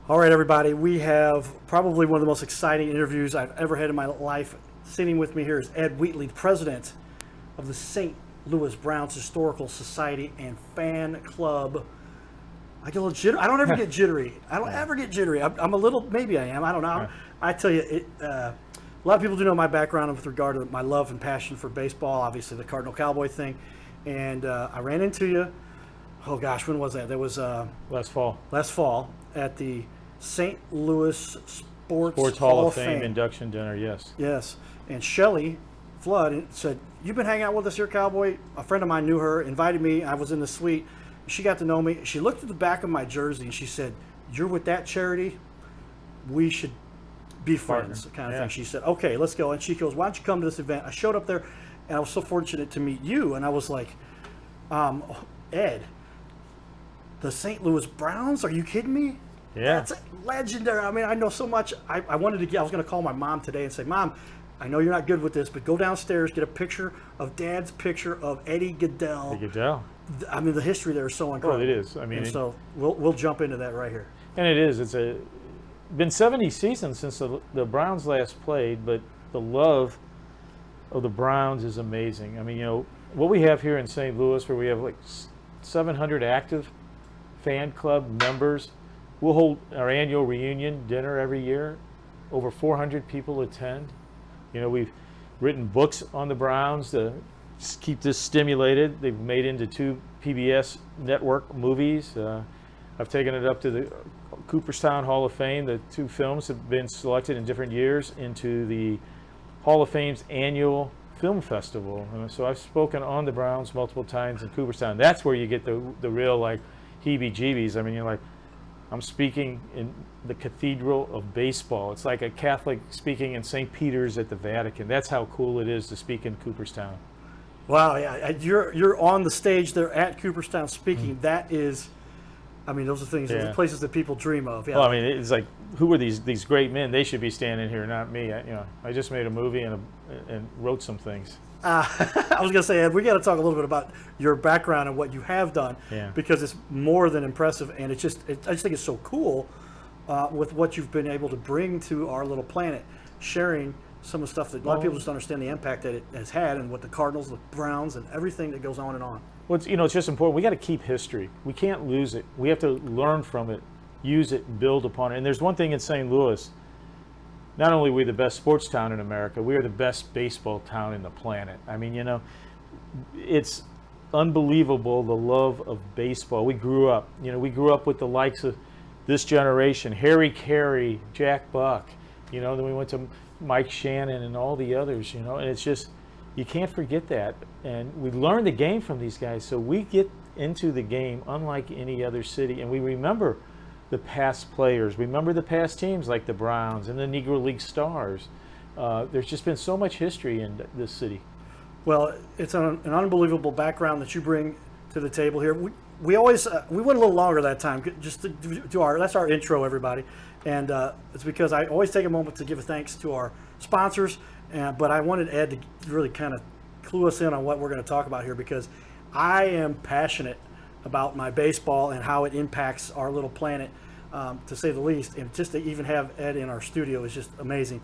All right, everybody, we have probably one of the most exciting interviews I've ever had in my life. Sitting with me here is Ed Wheatley, the president of the St. Louis Browns Historical Society and Fan Club. I get a little jittery. I don't ever get jittery. I don't ever get jittery. I'm a little, maybe I am. I don't know. I tell you, a lot of people do know my background with regard to my love and passion for baseball, obviously the Cardinal Cowboy thing. And I ran into you, oh gosh, when was that? That was last fall. Last fall at the St. Louis Sports Hall of Fame induction dinner, yes. Yes. And Shelley Flood said, "You've been hanging out with us here, Cowboy." A friend of mine knew her, invited me. I was in the suite. She got to know me. She looked at the back of my jersey and she said, "You're with that charity? We should be friends," kind of thing. She said, "Okay, let's go." And she goes, "Why don't you come to this event?" I showed up there and I was so fortunate to meet you. And I was like, Ed, the St. Louis Browns? Are you kidding me? Yeah. That's legendary. I mean, I know so much. I was going to call my mom today and say, "Mom, I know you're not good with this, but go downstairs, get a picture of Dad's picture of Eddie Goodell." Eddie Goodell. I mean, the history there is so incredible. Well, it is. I mean, so we'll jump into that right here. And it is. It's been 70 seasons since the Browns last played, but the love of the Browns is amazing. I mean, you know, what we have here in St. Louis, where we have like 700 active fan club members. We'll hold our annual reunion dinner every year. Over 400 people attend. You know, we've written books on the Browns to keep this stimulated. They've made into 2 PBS network movies. I've taken it up to the Cooperstown Hall of Fame. The 2 films have been selected in different years into the Hall of Fame's annual film festival. So I've spoken on the Browns multiple times in Cooperstown. That's where you get the real like heebie-jeebies. I mean, you're like, I'm speaking in the Cathedral of Baseball. It's like a Catholic speaking in St. Peter's at the Vatican. That's how cool it is to speak in Cooperstown. Wow, yeah, you're on the stage there at Cooperstown speaking. That is, I mean, those are things, those are places that people dream of. Yeah. Well, I mean, it's like, who are these great men? They should be standing here, not me. I just made a movie and wrote some things. I was going to say, Ed, we got to talk a little bit about your background and what you have done, because it's more than impressive, and I just think it's so cool with what you've been able to bring to our little planet, sharing some of the stuff that a lot of people just understand the impact that it has had, and what the Cardinals, the Browns, and everything that goes on and on. Well, it's just important. We got to keep history. We can't lose it. We have to learn from it, use it, and build upon it. And there's one thing in St. Louis. Not only are we the best sports town in America, we are the best baseball town in the planet. I mean, you know, it's unbelievable, the love of baseball. We grew up with the likes of this generation, Harry Carey, Jack Buck, you know, then we went to Mike Shannon and all the others, you know, and it's just, you can't forget that. And we learned the game from these guys, so we get into the game unlike any other city, and we remember the past players. Remember the past teams like the Browns and the Negro League Stars. There's just been so much history in this city. Well, it's an unbelievable background that you bring to the table here. We always we went a little longer that time just to do that's our intro, everybody, and it's because I always take a moment to give a thanks to our sponsors. But I wanted Ed to really kind of clue us in on what we're going to talk about here, because I am passionate about my baseball and how it impacts our little planet, to say the least. And just to even have Ed in our studio is just amazing.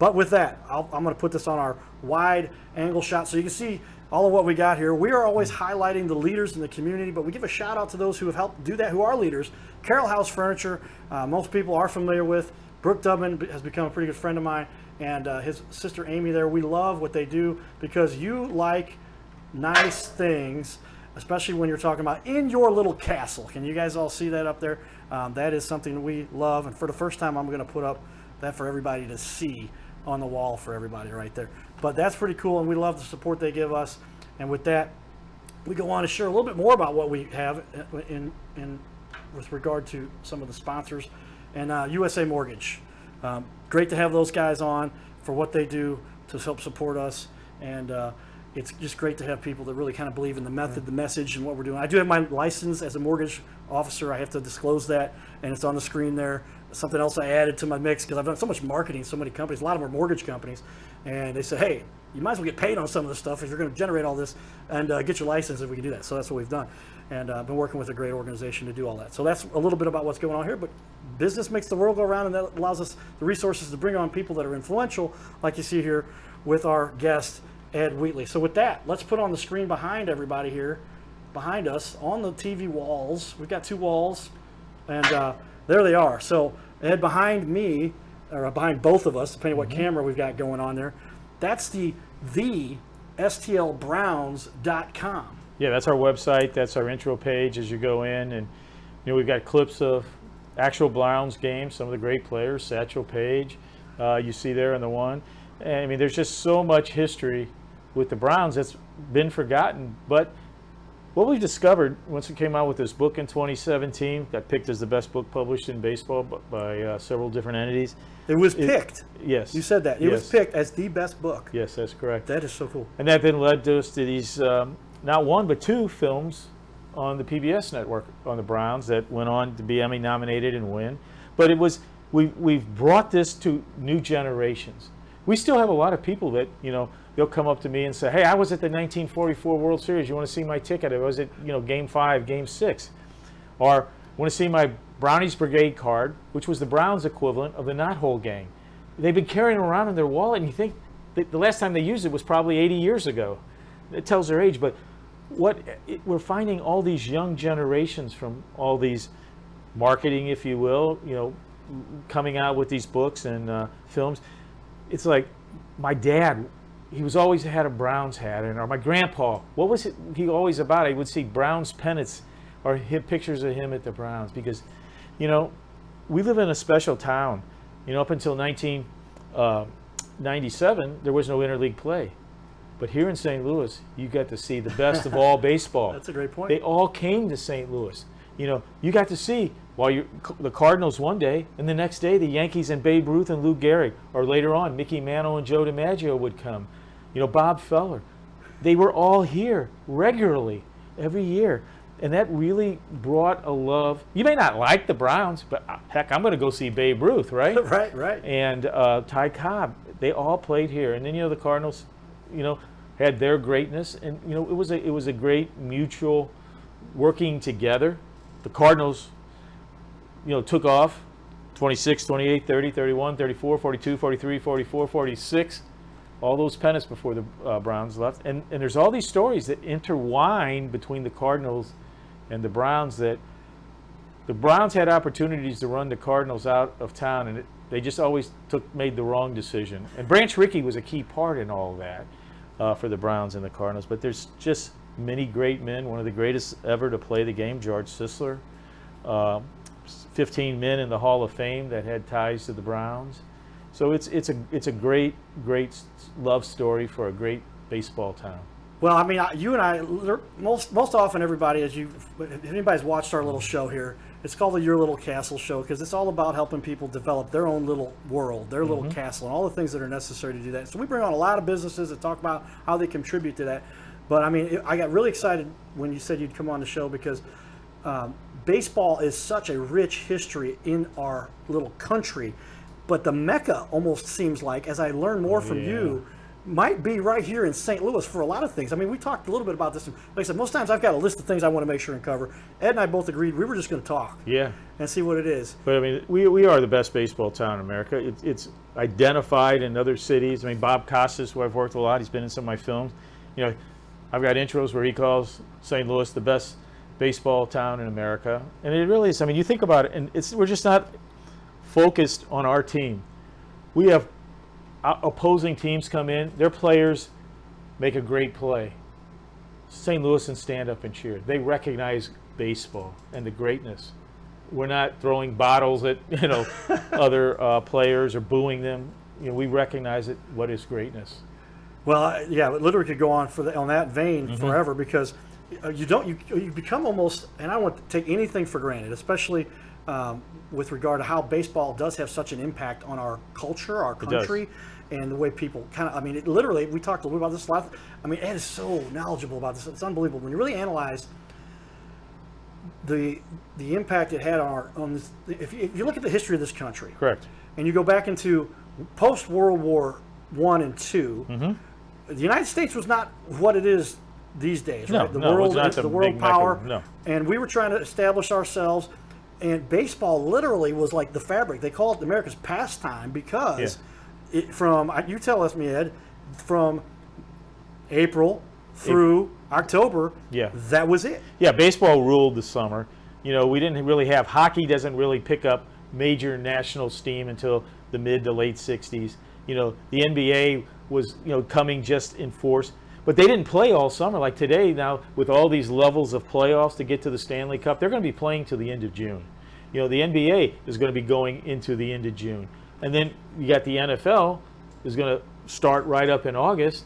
But with that, I'm going to put this on our wide angle shot so you can see all of what we got here. We are always highlighting the leaders in the community, but we give a shout out to those who have helped do that, who are leaders. Carroll House Furniture, most people are familiar with. Brooke Dubman has become a pretty good friend of mine, and his sister Amy there. We love what they do because you like nice things, especially when you're talking about in your little castle. Can you guys all see that up there? That is something that we love, and for the first time I'm going to put up that for everybody to see on the wall for everybody right there. But that's pretty cool, and we love the support they give us. And with that, we go on to share a little bit more about what we have in with regard to some of the sponsors. And USA Mortgage. Great to have those guys on for what they do to help support us. And it's just great to have people that really kind of believe in the method, the message, and what we're doing. I do have my license as a mortgage officer. I have to disclose that, and it's on the screen there. Something else I added to my mix because I've done so much marketing, so many companies, a lot of them are mortgage companies, and they say, hey, you might as well get paid on some of this stuff if you're going to generate all this, and get your license if we can do that. So that's what we've done, and I've been working with a great organization to do all that. So that's a little bit about what's going on here, but business makes the world go around, and that allows us the resources to bring on people that are influential, like you see here with our guest, Ed Wheatley. So with that, let's put on the screen behind everybody here, behind us on the TV walls. We've got 2 walls, and there they are. So Ed, behind me, or behind both of us, depending what camera we've got going on there, that's the STLBrowns.com. Yeah, that's our website. That's our intro page as you go in, and we've got clips of actual Browns games, some of the great players, Satchel Paige, you see there in the one. And I mean, there's just so much history with the Browns that's been forgotten. But what we've discovered once we came out with this book in 2017, got picked as the best book published in baseball by several different entities. It was picked. Yes. You said that. It was picked as the best book. Yes, that's correct. That is so cool. And that then led us to these, not 1, but 2 films on the PBS network on the Browns that went on to be Emmy nominated and win. But it was, we've brought this to new generations. We still have a lot of people that, they'll come up to me and say, hey, I was at the 1944 World Series. You want to see my ticket? I was at, Game 5, Game 6. Or want to see my Brownies Brigade card, which was the Browns equivalent of the Knothole Gang. They've been carrying it around in their wallet, and you think the last time they used it was probably 80 years ago. It tells their age, but we're finding all these young generations from all these marketing, if you will, coming out with these books and films. It's like my dad, he was always had a Browns hat, or my grandpa, what was it he always about? I would see Browns pennants or pictures of him at the Browns because, we live in a special town. Up until 1997, there was no interleague play. But here in St. Louis, you got to see the best of all baseball. That's a great point. They all came to St. Louis. You got to see the Cardinals one day, and the next day the Yankees and Babe Ruth and Lou Gehrig, or later on Mickey Mantle and Joe DiMaggio would come. Bob Feller. They were all here regularly every year. And that really brought a love. You may not like the Browns, but heck, I'm going to go see Babe Ruth, right? Right. And Ty Cobb. They all played here. And then, the Cardinals, had their greatness. And, it was a great mutual working together. The Cardinals, took off 26, 28, 30, 31, 34, 42, 43, 44, 46. All those pennants before the Browns left. And there's all these stories that intertwine between the Cardinals and the Browns, that the Browns had opportunities to run the Cardinals out of town, and they just always made the wrong decision. And Branch Rickey was a key part in all of that for the Browns and the Cardinals. But there's just many great men. One of the greatest ever to play the game, George Sisler. 15 men in the Hall of Fame that had ties to the Browns. So it's a great love story for a great baseball town. Well, I mean, you and I, most often, everybody, if anybody's watched our little show here, it's called the Your Little Castle Show because it's all about helping people develop their own little world, their little castle, and all the things that are necessary to do that. So we bring on a lot of businesses that talk about how they contribute to that. But I mean, I got really excited when you said you'd come on the show because baseball is such a rich history in our little country. But the Mecca almost seems like, as I learn more from you, might be right here in St. Louis for a lot of things. I mean, we talked a little bit about this. Like I said, most times I've got a list of things I want to make sure and cover. Ed and I both agreed we were just going to talk. Yeah. And see what it is. But I mean, we are the best baseball town in America. It's identified in other cities. I mean, Bob Costas, who I've worked with a lot, he's been in some of my films. I've got intros where he calls St. Louis the best baseball town in America. And it really is. I mean, you think about it, and we're just not focused on our team. We have opposing teams come in, their players make a great play. St. Louisans stand up and cheer. They recognize baseball and the greatness. We're not throwing bottles at other players or booing them. We recognize what is greatness. Well, yeah, literally could go on on that vein forever because you become almost, and I don't want to take anything for granted, especially with regard to how baseball does have such an impact on our culture, our country, and the way people kind of, I mean, it literally, we talked a little bit about this last, I mean, Ed is so knowledgeable about this. It's unbelievable. When you really analyze the impact it had on this, if you look at the history of this country. Correct. And you go back into post-World War I and II, the United States was not what it is these days, right? The world, the world power, and we were trying to establish ourselves. And baseball literally was like the fabric. They call it America's pastime because you tell us, Ed, from April through October, that was it. Yeah, baseball ruled the summer. You know, we didn't really have hockey. Doesn't really pick up major national steam until the mid to late '60s. You know, the NBA was coming just in force. But they didn't play all summer like today. Now, with all these levels of playoffs to get to the Stanley Cup, they're going to be playing till the end of June. You know, the NBA is going to be going into the end of June. And then you got the NFL is going to start right up in August.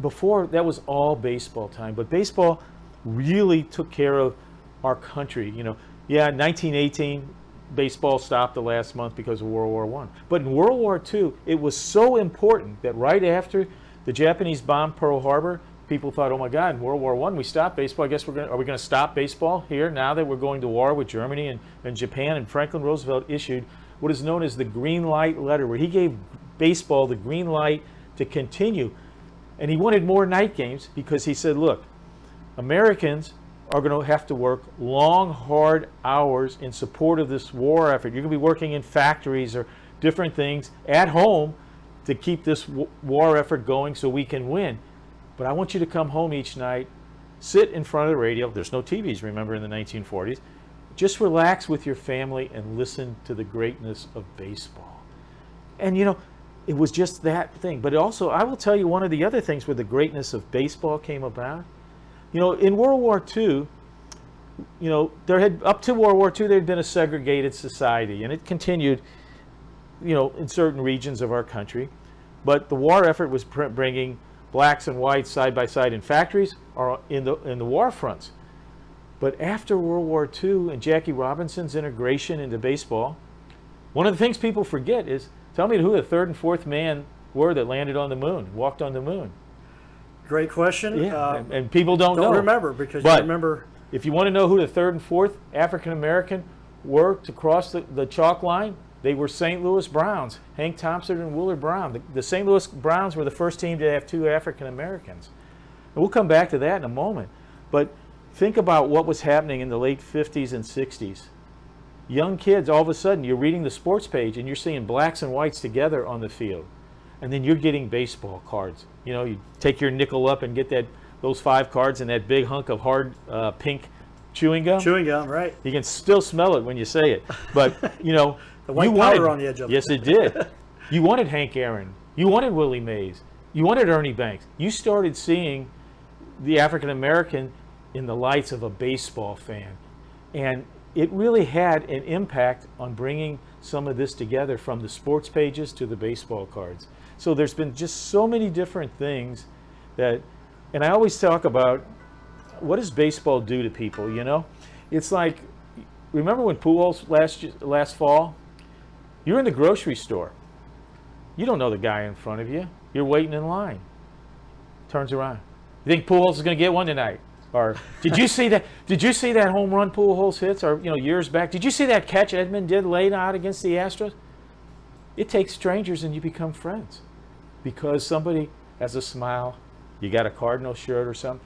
Before, that was all baseball time. But baseball really took care of our country. You know, 1918, baseball stopped the last month because of World War I. But in World War II, it was so important that right after the Japanese bombed Pearl Harbor, people thought, oh my God, in World War I we stopped baseball. I guess are we going to stop baseball here now that we're going to war with Germany and Japan? And Franklin Roosevelt issued what is known as the green light letter, where he gave baseball the green light to continue. And he wanted more night games because he said, look, Americans are going to have to work long, hard hours in support of this war effort. You're going to be working in factories or different things at home to keep this war effort going so we can win. But I want you to come home each night, sit in front of the radio. There's no TVs, remember, in the 1940s. Just relax with your family and listen to the greatness of baseball. And, it was just that thing. But also, I will tell you one of the other things where the greatness of baseball came about. In World War II, up to World War II, there had been a segregated society, and it continued in certain regions of our country. But the war effort was bringing blacks and whites side by side in factories or in the war fronts. But after World War II and Jackie Robinson's integration into baseball, one of the things people forget is, tell me who the third and fourth man were that landed on the moon, walked on the moon. Great question. Yeah, and people don't know. Remember because you remember. If you want to know who the third and fourth African American were to cross the chalk line, they were St. Louis Browns, Hank Thompson and Willard Brown. The St. Louis Browns were the first team to have 2 African Americans. And we'll come back to that in a moment. But think about what was happening in the late 50s and 60s. Young kids, all of a sudden, you're reading the sports page and you're seeing blacks and whites together on the field. And then you're getting baseball cards. You take your nickel up and get those 5 cards and that big hunk of hard pink chewing gum. Chewing gum, right. You can still smell it when you say it. But, the white powder on the edge of it. Yes, it did. You wanted Hank Aaron. You wanted Willie Mays. You wanted Ernie Banks. You started seeing the African American in the lights of a baseball fan. And it really had an impact on bringing some of this together, from the sports pages to the baseball cards. So there's been just so many different things that, and I always talk about, what does baseball do to people, It's like, remember when Pujols last fall? You're in the grocery store. You don't know the guy in front of you. You're waiting in line. Turns around. You think Pujols is going to get one tonight? Or did you see that? Did you see that home run Pujols hits? Or years back, did you see that catch Edman did late out against the Astros? It takes strangers and you become friends because somebody has a smile. You got a Cardinal shirt or something.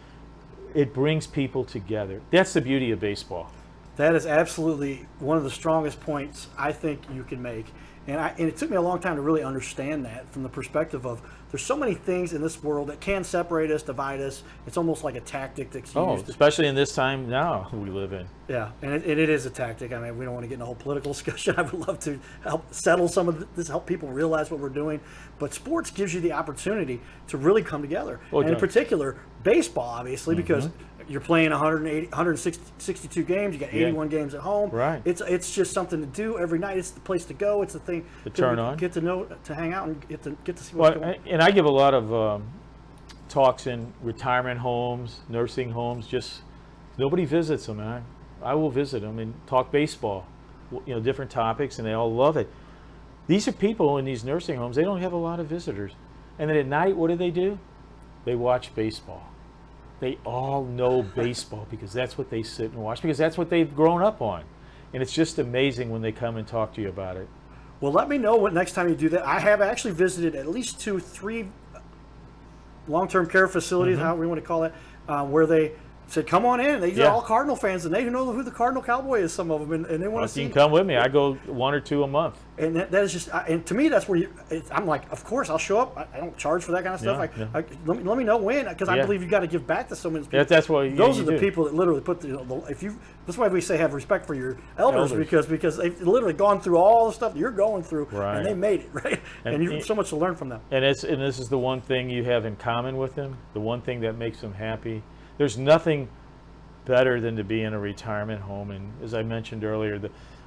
It brings people together. That's the beauty of baseball. That is absolutely one of the strongest points I think you can make. And it took me a long time to really understand that, from the perspective of there's so many things in this world that can separate us, divide us. It's almost like a tactic that's used. Especially in this time now we live in. Yeah, and it is a tactic. I mean, we don't want to get in a whole political discussion. I would love to help settle some of this, help people realize what we're doing. But sports gives you the opportunity to really come together. And in particular, baseball, obviously, because you're playing 162 games. You got 81 games at home. Right. It's just something to do every night. It's the place to go. It's the thing to turn on. Get to know, to hang out, and get to see what's going on. And I give a lot of talks in retirement homes, nursing homes. Just nobody visits them, and I will visit them and talk baseball, different topics, and they all love it. These are people in these nursing homes. They don't have a lot of visitors, and then at night, what do? They watch baseball. They all know baseball because that's what they sit and watch, because that's what they've grown up on. And it's just amazing when they come and talk to you about it. Well, let me know what next time you do that. I have actually visited at least 2, 3 long-term care facilities, however you want to call it, where they said, come on in. These are all Cardinal fans, and they know who the Cardinal Cowboy is, some of them, and they want to see. You can come with me. I go 1 or 2 a month. And that is just, and to me, that's where I'm like, of course, I'll show up. I don't charge for that kind of stuff. Let me know when, because I believe you got to give back to so many people. That's what those are the people that literally put that's why we say have respect for your elders. because they've literally gone through all the stuff you're going through, and they made it, right? And you have so much to learn from them. And this is the one thing you have in common with them, the one thing that makes them happy. There's nothing better than to be in a retirement home. And as I mentioned earlier,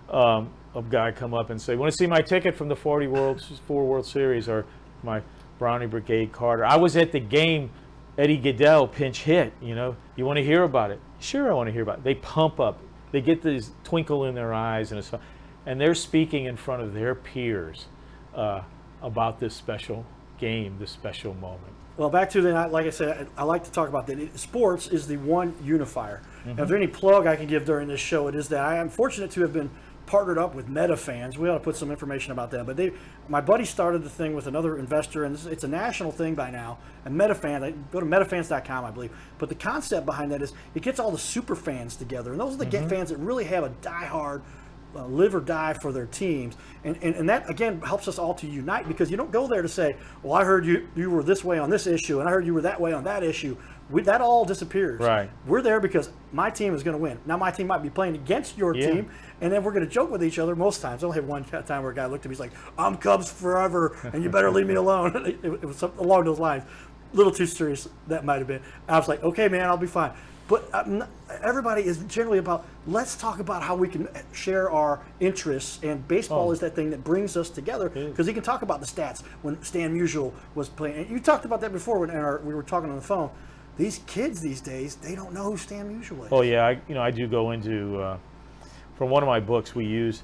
a guy come up and say, want to see my ticket from the 4 World Series or my Brownie Brigade card? Or I was at the game, Eddie Goodell pinch hit, you want to hear about it? Sure, I want to hear about it. They pump up. They get this twinkle in their eyes, and they're speaking in front of their peers about this special game, this special moment. Well, back to like I said, I like to talk about that. Sports is the one unifier. If there's any plug I can give during this show, it is that I am fortunate to have been partnered up with MetaFans. We ought to put some information about that. But my buddy started the thing with another investor, and it's a national thing by now. And MetaFans, go to metafans.com, I believe. But the concept behind that is it gets all the super fans together, and those are the fans that really have a diehard live or die for their teams, and that again helps us all to unite, because you don't go there to say, well, I heard you were this way on this issue and I heard you were that way on that issue. That all disappears. Right. We're there because my team is going to win. Now my team might be playing against your team, and then we're going to joke with each other most times. I only had one time where a guy looked at me, he's like, I'm Cubs forever and you better leave me alone. It was something along those lines. A little too serious, that might have been. I was like, okay man, I'll be fine. But everybody is generally about, let's talk about how we can share our interests, and baseball is that thing that brings us together, because you can talk about the stats when Stan Musial was playing. And you talked about that before when we were talking on the phone. These kids these days, they don't know who Stan Musial is. Oh yeah, I do go into, from one of my books, we use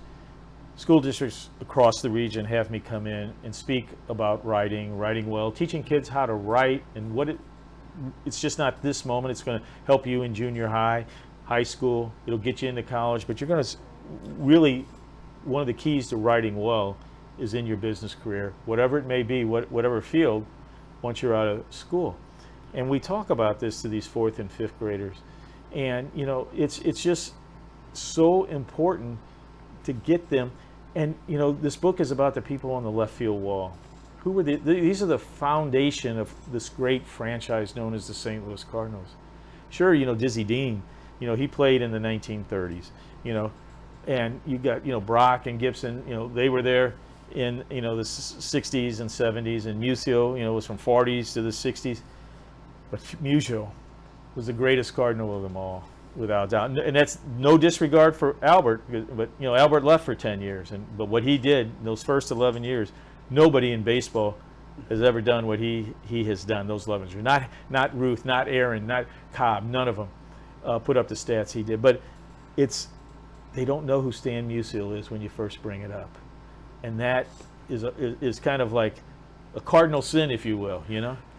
school districts across the region have me come in and speak about writing well, teaching kids how to write, and it's just not this moment. It's going to help you in junior high, high school. It'll get you into college. But you're going to really, one of the keys to writing well is in your business career, whatever it may be, whatever field, once you're out of school. And we talk about this to these 4th and 5th graders. And, it's just so important to get them. And, this book is about the people on the left field wall. Who were these are the foundation of this great franchise known as the St. Louis Cardinals. Sure, Dizzy Dean, he played in the 1930s, and you got, Brock and Gibson, they were there in, the 60s and 70s, and Musial, was from 40s to the 60s. But Musial was the greatest Cardinal of them all, without doubt. And that's no disregard for Albert, but, Albert left for 10 years. But what he did in those first 11 years, nobody in baseball has ever done what he has done those 11 years. Not Ruth, not Aaron, not Cobb, none of them put up the stats he did. But they don't know who Stan Musial is when you first bring it up. And that is kind of like a cardinal sin, if you will,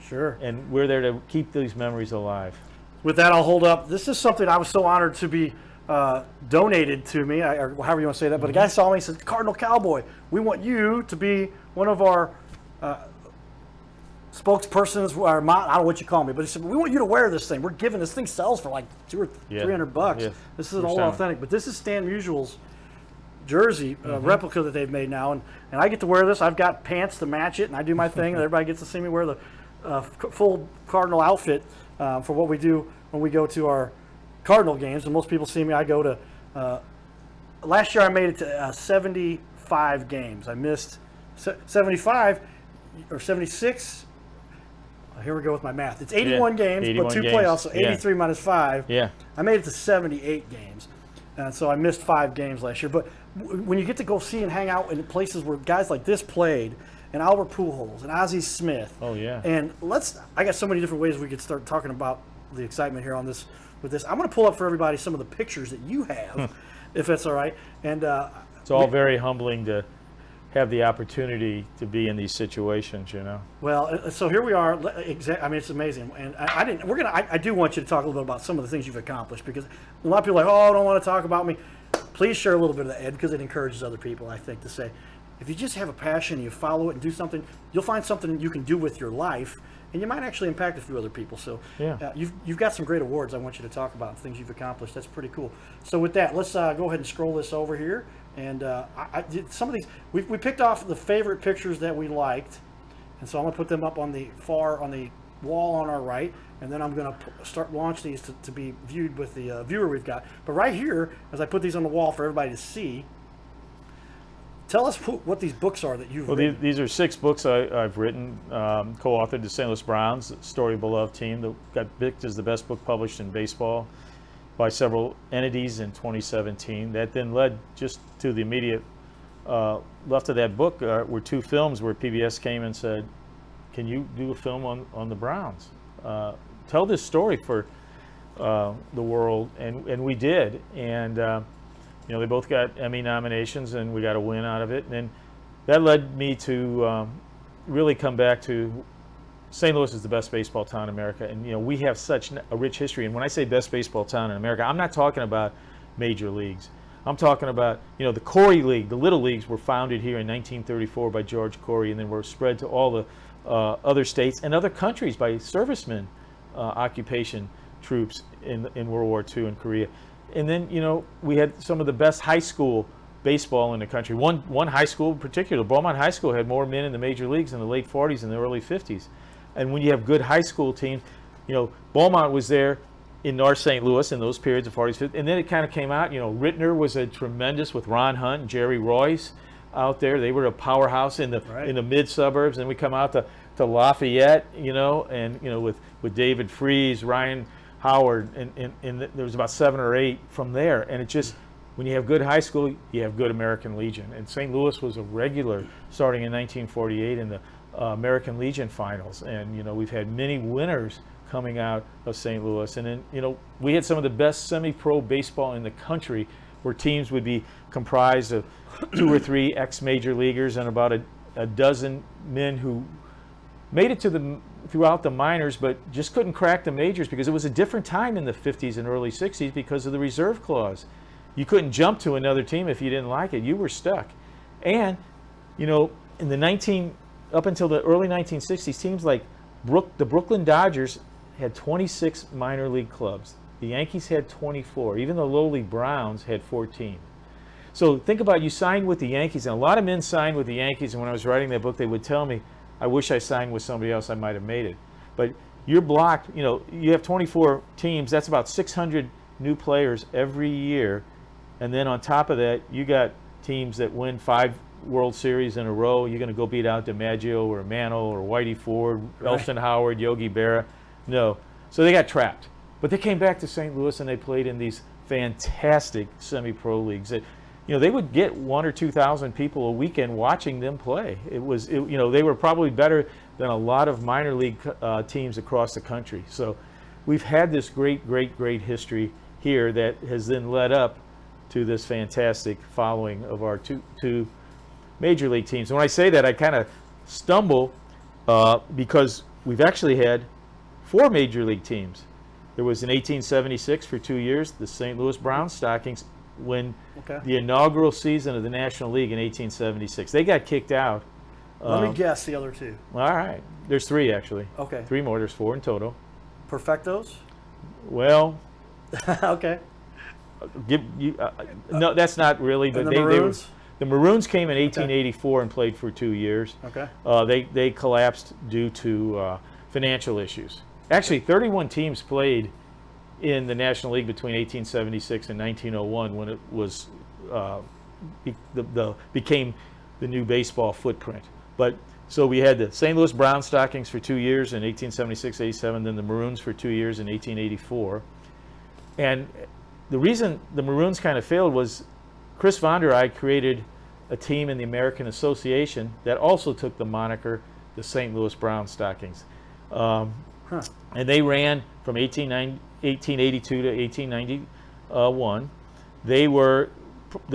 Sure. And we're there to keep these memories alive. With that, I'll hold up. This is something I was so honored to be donated to me, or however you want to say that. But a guy saw me and said, Cardinal Cowboy, we want you to be one of our spokespersons, or I don't know what you call me, but he said, we want you to wear this thing. We're giving this thing sells for like $200 or $300. Yeah. This is all authentic. But this is Stan Musial's jersey replica that they've made now, and I get to wear this. I've got pants to match it, and I do my thing. And everybody gets to see me wear the full Cardinal outfit for what we do when we go to our Cardinal games. And most people see me. I go to last year I made it to 75 games. I missed 75 or 76. Here we go with my math. It's 81 games, 81 but 2 games. playoffs, so 83 minus 5. Yeah. I made it to 78 games. And so I missed 5 games last year. But when you get to go see and hang out in places where guys like this played, and Albert Pujols and Ozzie Smith. Oh, yeah. And I got so many different ways we could start talking about the excitement here on this. With this, I'm going to pull up for everybody some of the pictures that you have, if that's all right. And it's all very humbling to have the opportunity to be in these situations, you know. Well, so here we are. I mean, it's amazing, and I do want you to talk a little bit about some of the things you've accomplished, because a lot of people are like, oh, I don't want to talk about me. Please share a little bit of that, Ed, because it encourages other people, I think, to say, if you just have a passion, you follow it and do something, you'll find something you can do with your life, and you might actually impact a few other people. So yeah. You've got some great awards I want you to talk about, things you've accomplished. That's pretty cool. So with that, let's go ahead and scroll this over here. And I did some of these. We picked off the favorite pictures that we liked, and so I'm gonna put them up on the wall on our right, and then I'm gonna launch these to be viewed with the viewer we've got. But right here, as I put these on the wall for everybody to see, tell us what these books are that you've written. These are 6 books I've written, co-authored the St. Louis Browns, the Story of a Beloved Team, that got picked as the best book published in baseball by several entities in 2017. That then led just to the immediate left of that book were 2 films where PBS came and said, can you do a film on the Browns? Tell this story for the world, and we did. And you know, they both got Emmy nominations, and we got a win out of it. And that led me to really come back to St. Louis is the best baseball town in America. And, you know, we have such a rich history. And when I say best baseball town in America, I'm not talking about major leagues. I'm talking about, you know, the Corey League, the Little Leagues were founded here in 1934 by George Corey, and then were spread to all the other states and other countries by servicemen, occupation troops in World War II in Korea. And then, you know, we had some of the best high school baseball in the country. One high school in particular, Beaumont High School, had more men in the major leagues in the late 40s and the early 50s. And when you have good high school teams, you know, Beaumont was there in North St. Louis in those periods of 40s, 50s. And then it kind of came out, you know, Rittner was a tremendous with Ron Hunt and Jerry Royce out there. They were a powerhouse in the mid suburbs. And we come out to Lafayette, you know, and, you know, with David Freese, Ryan Howard, and there was about 7 or 8 from there. And it just, when you have good high school, you have good American Legion. And St. Louis was a regular starting in 1948 in the American Legion finals. And, you know, we've had many winners coming out of St. Louis. And then, you know, we had some of the best semi-pro baseball in the country, where teams would be comprised of 2 or 3 ex-major leaguers and about a dozen men who made it to throughout the minors, but just couldn't crack the majors, because it was a different time in the 50s and early 60s because of the reserve clause. You couldn't jump to another team if you didn't like it. You were stuck. And, you know, up until the early 1960s, teams like the Brooklyn Dodgers had 26 minor league clubs. The Yankees had 24. Even the lowly Browns had 14. So think about, you signed with the Yankees, and a lot of men signed with the Yankees, and when I was writing that book, they would tell me, I wish I signed with somebody else, I might have made it. But you're blocked, you know, you have 24 teams, that's about 600 new players every year. And then on top of that, you got teams that win 5 World Series in a row. You're going to go beat out DiMaggio or Mantle or Whitey Ford, Elston Howard, Yogi Berra. No. So they got trapped. But they came back to St. Louis and they played in these fantastic semi-pro leagues that, you know, they would get 1,000 or 2,000 people a weekend watching them play. You know, they were probably better than a lot of minor league teams across the country. So we've had this great history here that has then led up to this fantastic following of our two major league teams. And when I say that, I kind of stumble because we've actually had 4 major league teams. There was in 1876 for 2 years, the St. Louis Brown Stockings win the inaugural season of the National League in 1876. They got kicked out. Let me guess the other 2. All right. There's 3 actually. Okay. 3 more. There's 4 in total. Perfectos? Well. Okay. No, that's not really. But the Maroons? The Maroons came in 1884 and played for 2 years. Okay. They collapsed due to financial issues. Actually, 31 teams played in the National League between 1876 and 1901, when it was became the new baseball footprint. But so we had the St. Louis Brown Stockings for 2 years in 1876-87, then the Maroons for 2 years in 1884. And the reason the Maroons kind of failed was Chris Von Der Eyck created a team in the American Association that also took the moniker the St. Louis Brown Stockings. And they ran from 1882 to 1891. They were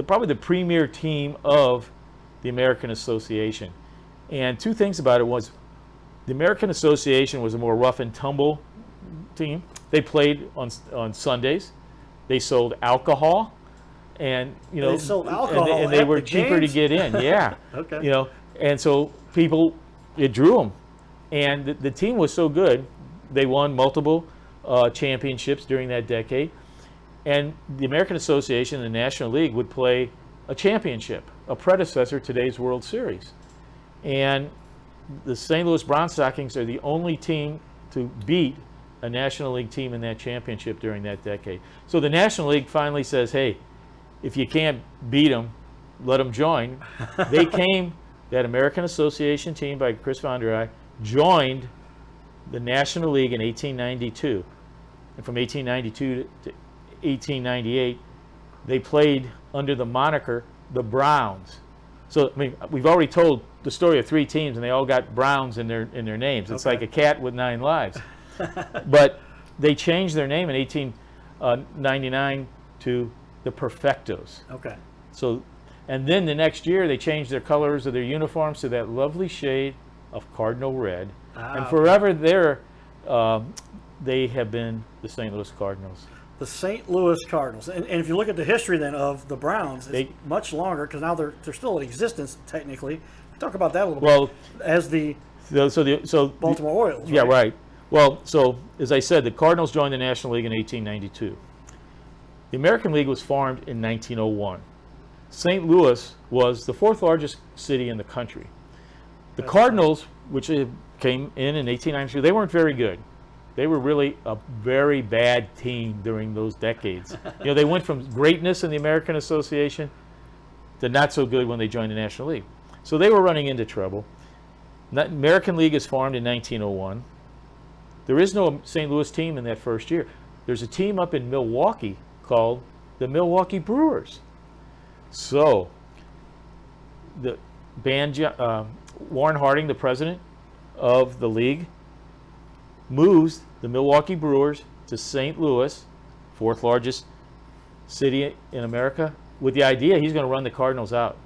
probably the premier team of the American Association. And two things about it was the American Association was a more rough and tumble team. They played on Sundays. They sold alcohol, and They sold alcohol and they at were the cheaper games? to get in. Yeah, Okay. and so it drew them, and the team was so good, they won multiple championships during that decade, and the American Association and the National League would play a championship, a predecessor to today's World Series, and the St. Louis Brown Stockings are the only team to beat a National League team in that championship during that decade. So the National League finally says, hey, if you can't beat them, let them join. They came, that American Association team by Chris Von Der Eye, joined the National League in 1892. And from 1892 to 1898, they played under the moniker the Browns. So, I mean, we've already told the story of three teams, and they all got Browns in their names. It's like a cat with 9 lives. But they changed their name in 1899 to the Perfectos. Okay. So, and then the next year they changed their colors of their uniforms to that lovely shade of cardinal red, and forever they have been the St. Louis Cardinals. The St. Louis Cardinals. And if you look at the history then of the Browns, it's much longer because now they're still in existence technically. Talk about that a little bit. As the Baltimore Orioles. Right? Yeah, right. Well, so as I said, the Cardinals joined the National League in 1892. The American League was formed in 1901. St. Louis was the 4th largest city in the country. The Cardinals, which came in 1892, they weren't very good. They were really a very bad team during those decades. They went from greatness in the American Association to not so good when they joined the National League. So they were running into trouble. The American League is formed in 1901. There is no St. Louis team in that first year. There's a team up in Milwaukee called the Milwaukee Brewers. So the Warren Harding, the president of the league, moves the Milwaukee Brewers to St. Louis, 4th largest city in America, with the idea he's going to run the Cardinals out.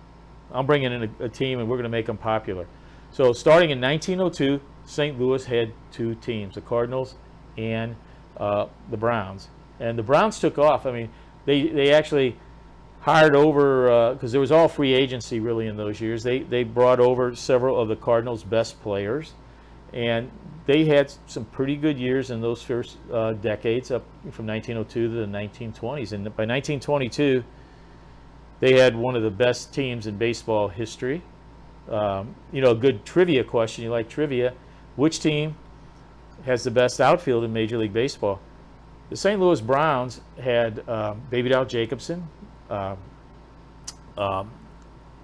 I'm bringing in a team and we're going to make them popular. So starting in 1902, St. Louis had 2 teams, the Cardinals and the Browns. And the Browns took off. I mean, they actually hired over, because there was all free agency really in those years, they brought over several of the Cardinals' best players. And they had some pretty good years in those first decades, up from 1902 to the 1920s. And by 1922, they had one of the best teams in baseball history. A good trivia question. You like trivia? Which team has the best outfield in Major League Baseball? The St. Louis Browns had Baby Doll Jacobson,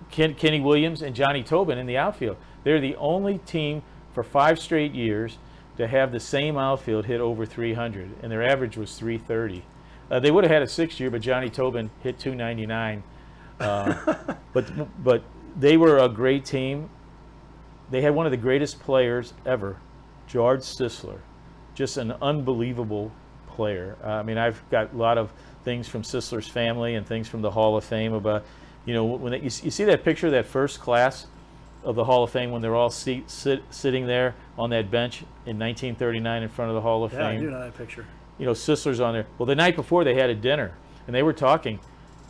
Kenny Williams, and Johnny Tobin in the outfield. They're the only team for 5 straight years to have the same outfield hit over 300, and their average was 330. They would have had a 6th year, but Johnny Tobin hit 299. But they were a great team. They had one of the greatest players ever, George Sisler, just an unbelievable player. I mean, I've got a lot of things from Sisler's family and things from the Hall of Fame about, when you see that picture of that first class of the Hall of Fame when they're all sitting there on that bench in 1939 in front of the Hall of Fame. Yeah, I do know that picture. Sisler's on there. Well, the night before they had a dinner, and they were talking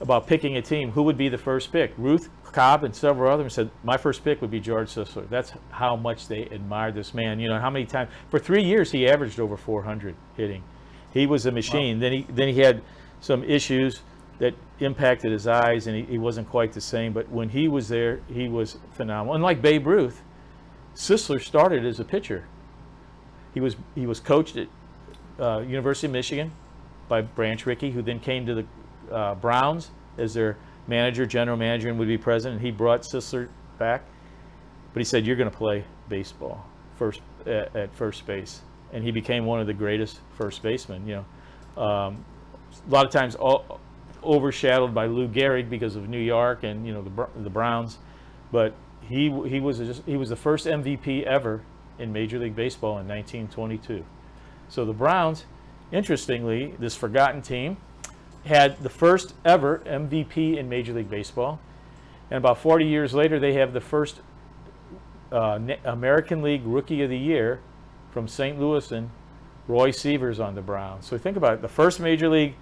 about picking a team. Who would be the first pick? Ruth Cobb and several others said, my first pick would be George Sisler. That's how much they admired this man. How many times? For 3 years, he averaged over 400 hitting. He was a machine. Wow. Then he had some issues that impacted his eyes, and he wasn't quite the same. But when he was there, he was phenomenal. And like Babe Ruth, Sisler started as a pitcher. He was coached at University of Michigan by Branch Rickey, who then came to the Browns as their manager, general manager, and would be president. He brought Sisler back, but he said, "You're going to play baseball at first base," and he became one of the greatest first basemen. A lot of times, overshadowed by Lou Gehrig because of New York and the Browns, but he was the first MVP ever in Major League Baseball in 1922. So the Browns, interestingly, this forgotten team, had the first ever MVP in Major League Baseball, and about 40 years later, they have the first American League Rookie of the Year from St. Louis, and Roy Sievers on the Browns. So think about it, the first Major League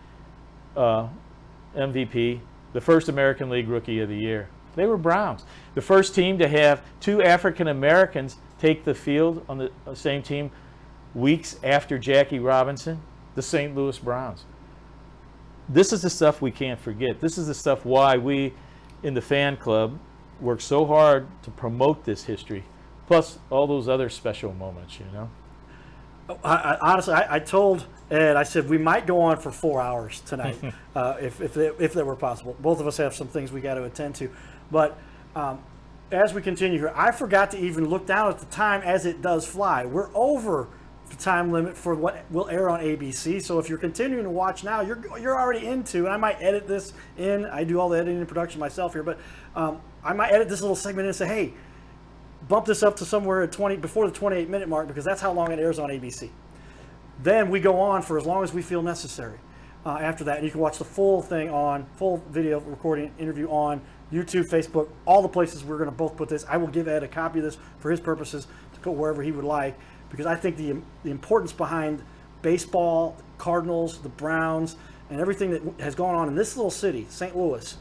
MVP, the first American League Rookie of the Year. They were Browns. The first team to have 2 African Americans take the field on the same team weeks after Jackie Robinson, the St. Louis Browns. This is the stuff we can't forget. This is the stuff why we in the fan club work so hard to promote this history, plus all those other special moments, Honestly, I told Ed, I said we might go on for 4 hours tonight, if that were possible. Both of us have some things we got to attend to, but as we continue here, I forgot to even look down at the time as it does fly. We're over the time limit for what will air on ABC. So if you're continuing to watch now, you're already into. And I might edit this in. I do all the editing and production myself here, but I might edit this little segment in and say, hey, bump this up to somewhere at before the 28-minute mark, because that's how long it airs on ABC. Then we go on for as long as we feel necessary. After that, and you can watch the full thing on full video recording interview on YouTube, Facebook, all the places we're going to both put this. I will give Ed a copy of this for his purposes to put wherever he would like, because I think the importance behind baseball, Cardinals, the Browns, and everything that has gone on in this little city, St. Louis,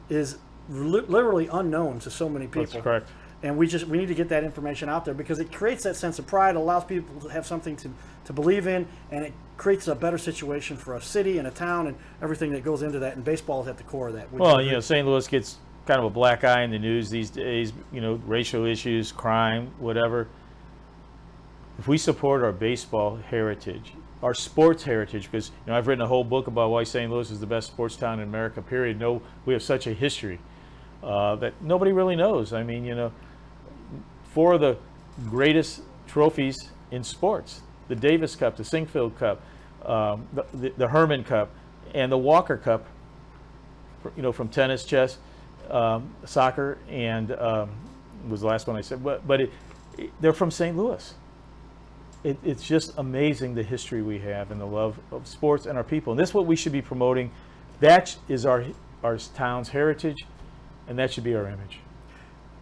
is literally unknown to so many people. That's correct. And we need to get that information out there, because it creates that sense of pride, allows people to have something to believe in, and it creates a better situation for a city and a town and everything that goes into that. And baseball is at the core of that. Well, St. Louis gets kind of a black eye in the news these days, racial issues, crime, whatever. If we support our baseball heritage, our sports heritage, because I've written a whole book about why St. Louis is the best sports town in America, period. No, we have such a history that nobody really knows. I mean, 4 of the greatest trophies in sports, the Davis Cup, the Sinkfield Cup, the Herman Cup, and the Walker Cup, from tennis, chess, soccer, and was the last one I said, but they're from St. Louis. It's just amazing the history we have and the love of sports and our people. And that's what we should be promoting. That is our town's heritage, and that should be our image.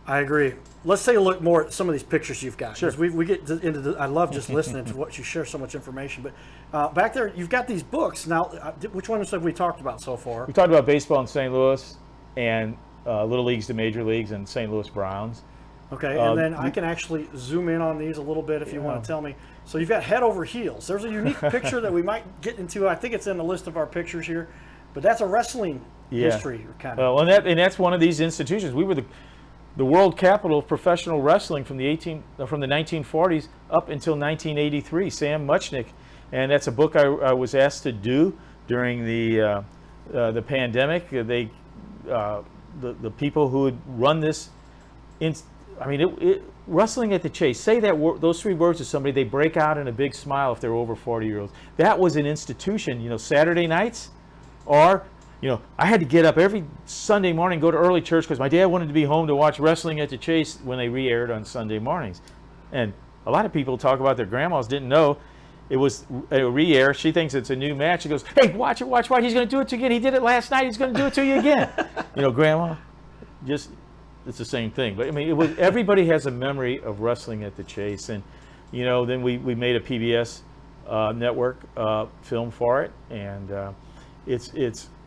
I agree. Let's take a look more at some of these pictures you've got. Sure. We get into I love just listening to what you share, so much information. But back there, you've got these books. Now, which ones have we talked about so far? We talked about baseball in St. Louis and Little Leagues to Major Leagues and St. Louis Browns. Okay, and then I can actually zoom in on these a little bit if you want to tell me. So you've got Head Over Heels. There's a unique picture that we might get into. I think it's in the list of our pictures here, but that's a wrestling history kind of. Well, and that's one of these institutions. We were the world capital of professional wrestling from the 1940s up until 1983. Sam Muchnick, and that's a book I was asked to do during the pandemic. The people who had run this. Wrestling at the Chase. Say those 3 words to somebody, they break out in a big smile if they're over 40-year-olds. That was an institution. Saturday nights, or I had to get up every Sunday morning, go to early church because my dad wanted to be home to watch Wrestling at the Chase when they re-aired on Sunday mornings. And a lot of people talk about their grandmas didn't know it was a re-air. She thinks it's a new match. She goes, "Hey, watch it. He's going to do it to you again. He did it last night. He's going to do it to you again." Grandma, it's the same thing. But everybody has a memory of Wrestling at the Chase, and then we made a PBS network film for it, and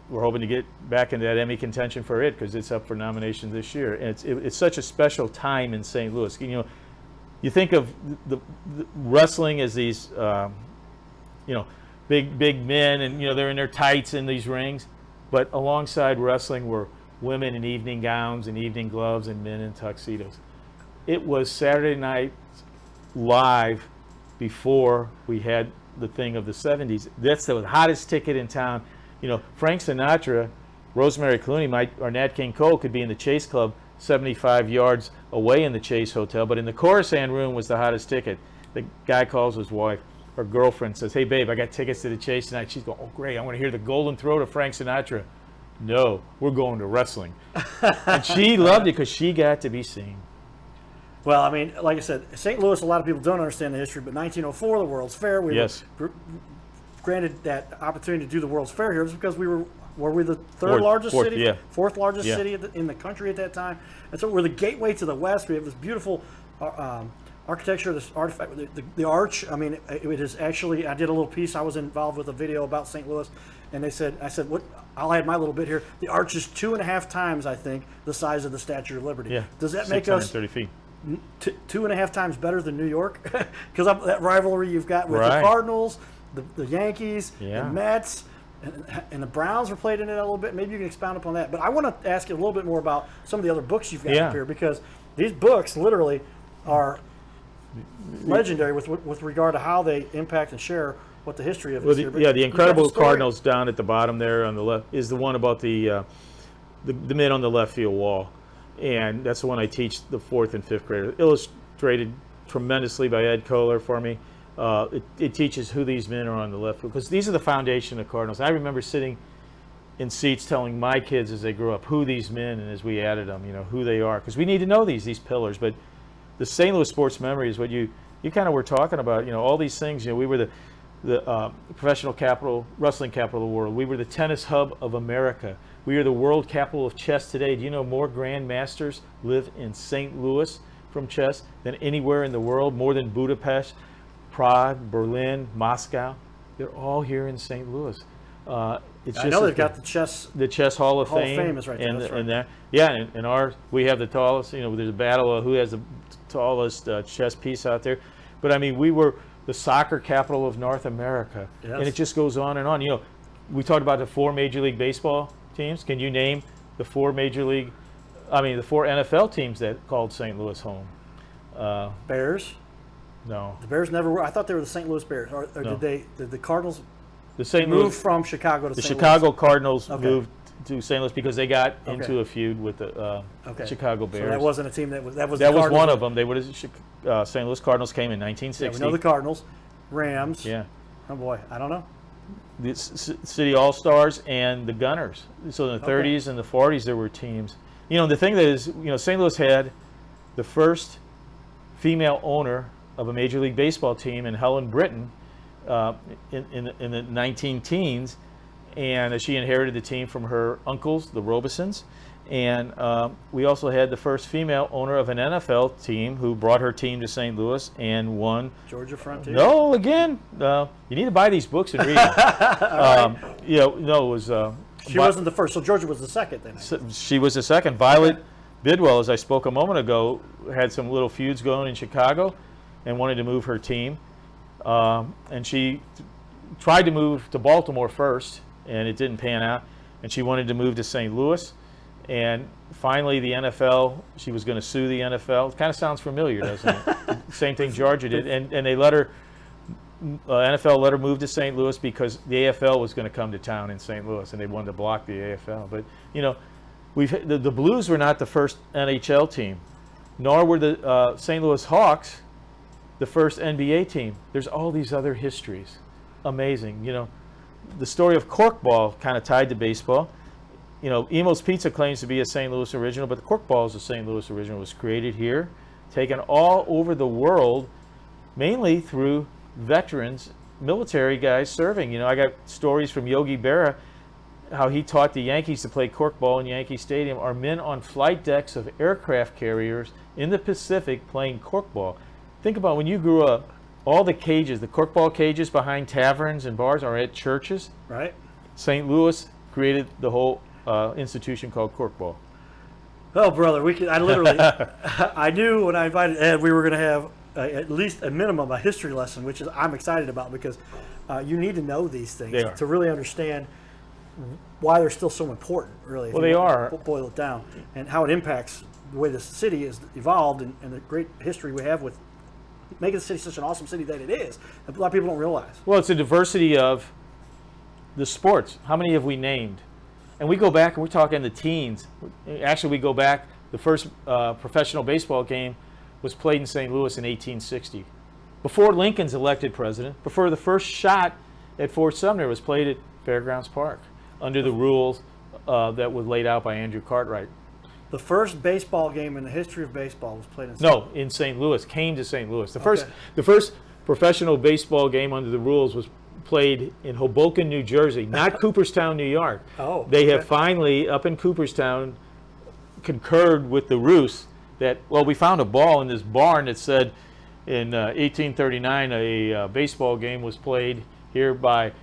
we're hoping to get back into that Emmy contention for it because it's up for nomination this year. And it's such a special time in St. Louis. You think of the wrestling as these big men, and they're in their tights in these rings, but alongside wrestling were women in evening gowns and evening gloves and men in tuxedos. It was Saturday night live before we had the thing of the 70s. That's the hottest ticket in town. Frank Sinatra, Rosemary Clooney, or Nat King Cole could be in the Chase Club 75 yards away in the Chase Hotel, but in the Coruscant room was the hottest ticket. The guy calls his wife, or girlfriend, says, "Hey babe, I got tickets to the Chase tonight." She's going, "Oh great, I want to hear the Golden Throat of Frank Sinatra." no, we're going to wrestling. And she loved it because she got to be seen. Well, I mean, like I said, St. Louis, a lot of people don't understand the history, but 1904, the World's Fair, we Yes. were granted that opportunity to do the World's Fair here was because were we the third Fourth- largest fourth, city, yeah. fourth largest Yeah. city in the country at that time, and so we're the gateway to the West. We have this beautiful architecture, this artifact, the arch. I mean, it is actually. I did a little piece. I was involved with a video about St. Louis, and I said, what? I'll add my little bit here. The arch is 2.5 times, I think, the size of the Statue of Liberty. Yeah. Does that make us 630 feet. 2.5 times better than New York? Because that rivalry you've got with the Right. Cardinals, the Yankees, Yeah. the Mets, and the Browns were played in it a little bit. Maybe you can expound upon that. But I want to ask you a little bit more about some of the other books you've got Yeah. up here, because these books literally are legendary with regard to how they impact and share what the history of Well, is here. But the you've got Incredible story. Cardinals down at the bottom there on the left is the one about the men on the left field wall. And that's the one I teach the 4th and 5th graders. Illustrated tremendously by Ed Kohler for me. It teaches who these men are on the left field, because these are the foundation of Cardinals. I remember sitting in seats telling my kids as they grew up who these men, and as we added them, who they are, because we need to know these pillars. But the St. Louis sports memory is what you kind of were talking about. All these things. We were the professional capital, wrestling capital of the world. We were the tennis hub of America. We are the world capital of chess today. Do you know more grandmasters live in St. Louis from chess than anywhere in the world? More than Budapest, Prague, Berlin, Moscow. They're all here in St. Louis. It's I just know they've got the chess Hall of Hall of Fame. Fame is right there, that's right. And that, yeah, and we have the tallest. There's a battle of who has the tallest chess piece out there. But I mean, we were the soccer capital of North America, Yes. and it just goes on and on. We talked about the 4 Major League Baseball teams. Can you name the 4 the 4 NFL teams that called St. Louis home? Bears. No. The Bears never were. I thought they were the St. Louis Bears. Or No. did the Cardinals The St. move Louis, from Chicago to the St. Chicago Cardinals Okay. moved to St. Louis because they got Okay. into a feud with the Okay. Chicago So Bears. that wasn't a team that was. That was That the was Cardinals. one of them. They were St. Louis Cardinals came in Yeah, 1960. we know the Cardinals, Rams. Yeah. Oh boy, I don't know. The City All Stars and the Gunners. So in the 30s and the 40s, there were teams. The thing that is, St. Louis had the first female owner of a Major League Baseball team in Helen Britton in the 19 teens, and she inherited the team from her uncles, the Robesons. And we also had the first female owner of an NFL team who brought her team to St. Louis and won. Georgia Frontier. No, again, you need to buy these books and read them. No, it was. She wasn't the first. So Georgia was the second then. She was the second. Violet Bidwell, as I spoke a moment ago, had some little feuds going in Chicago and wanted to move her team. And she tried to move to Baltimore first, and it didn't pan out. And she wanted to move to St. Louis. And finally, the NFL, she was going to sue the NFL. It kind of sounds familiar, doesn't it? Same thing Georgia did. And they let her, NFL let her move to St. Louis because the AFL was going to come to town in St. Louis, and they wanted to block the AFL. But, the Blues were not the first NHL team, nor were the St. Louis Hawks the first NBA team. There's all these other histories. Amazing. The story of corkball kind of tied to baseball. Emo's Pizza claims to be a St. Louis original, but the corkball is a St. Louis original. It was created here, taken all over the world, mainly through veterans, military guys serving. I got stories from Yogi Berra, how he taught the Yankees to play corkball in Yankee Stadium, are men on flight decks of aircraft carriers in the Pacific playing corkball. Think about when you grew up, all the cages, the corkball cages behind taverns and bars are at churches. Right. St. Louis created the whole institution called corkball. Oh, brother, I literally, I knew when I invited Ed, we were going to have at least a minimum a history lesson, which is I'm excited about because you need to know these things to really understand why they're still so important. Really, Well, they are. Boil it down, and how it impacts the way the city has evolved and the great history we have with making the city such an awesome city that it is. A lot of people don't realize. Well, it's a diversity of the sports. How many have we named? And we go back, and we're talking the teens. Actually, we go back, the first professional baseball game was played in St. Louis in 1860. Before Lincoln's elected president, before the first shot at Fort Sumner was played at Fairgrounds Park, under the rules that was laid out by Andrew Cartwright. The first baseball game in the history of baseball was played in No, in St. Louis. Came to St. Louis. Okay. The first professional baseball game under the rules was played in Hoboken, New Jersey, not Cooperstown, New York. Oh, they have okay. finally, up in Cooperstown, concurred with the Roos that, well, we found a ball in this barn that said in 1839 a baseball game was played here by,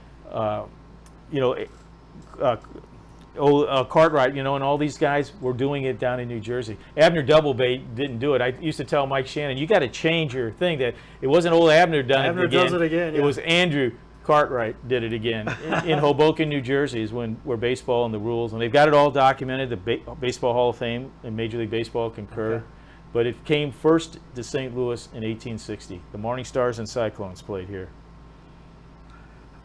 Cartwright, and all these guys were doing it down in New Jersey. Abner Doubleday didn't do it. I used to tell Mike Shannon, you got to change your thing, that it wasn't old Abner done Abner it again. does it again, yeah. It was Andrew Cartwright did it again. In Hoboken, New Jersey is where baseball and the rules, and they've got it all documented. The Baseball Hall of Fame and Major League Baseball concur. Okay. But it came first to St. Louis in 1860. The Morning Stars and Cyclones played here.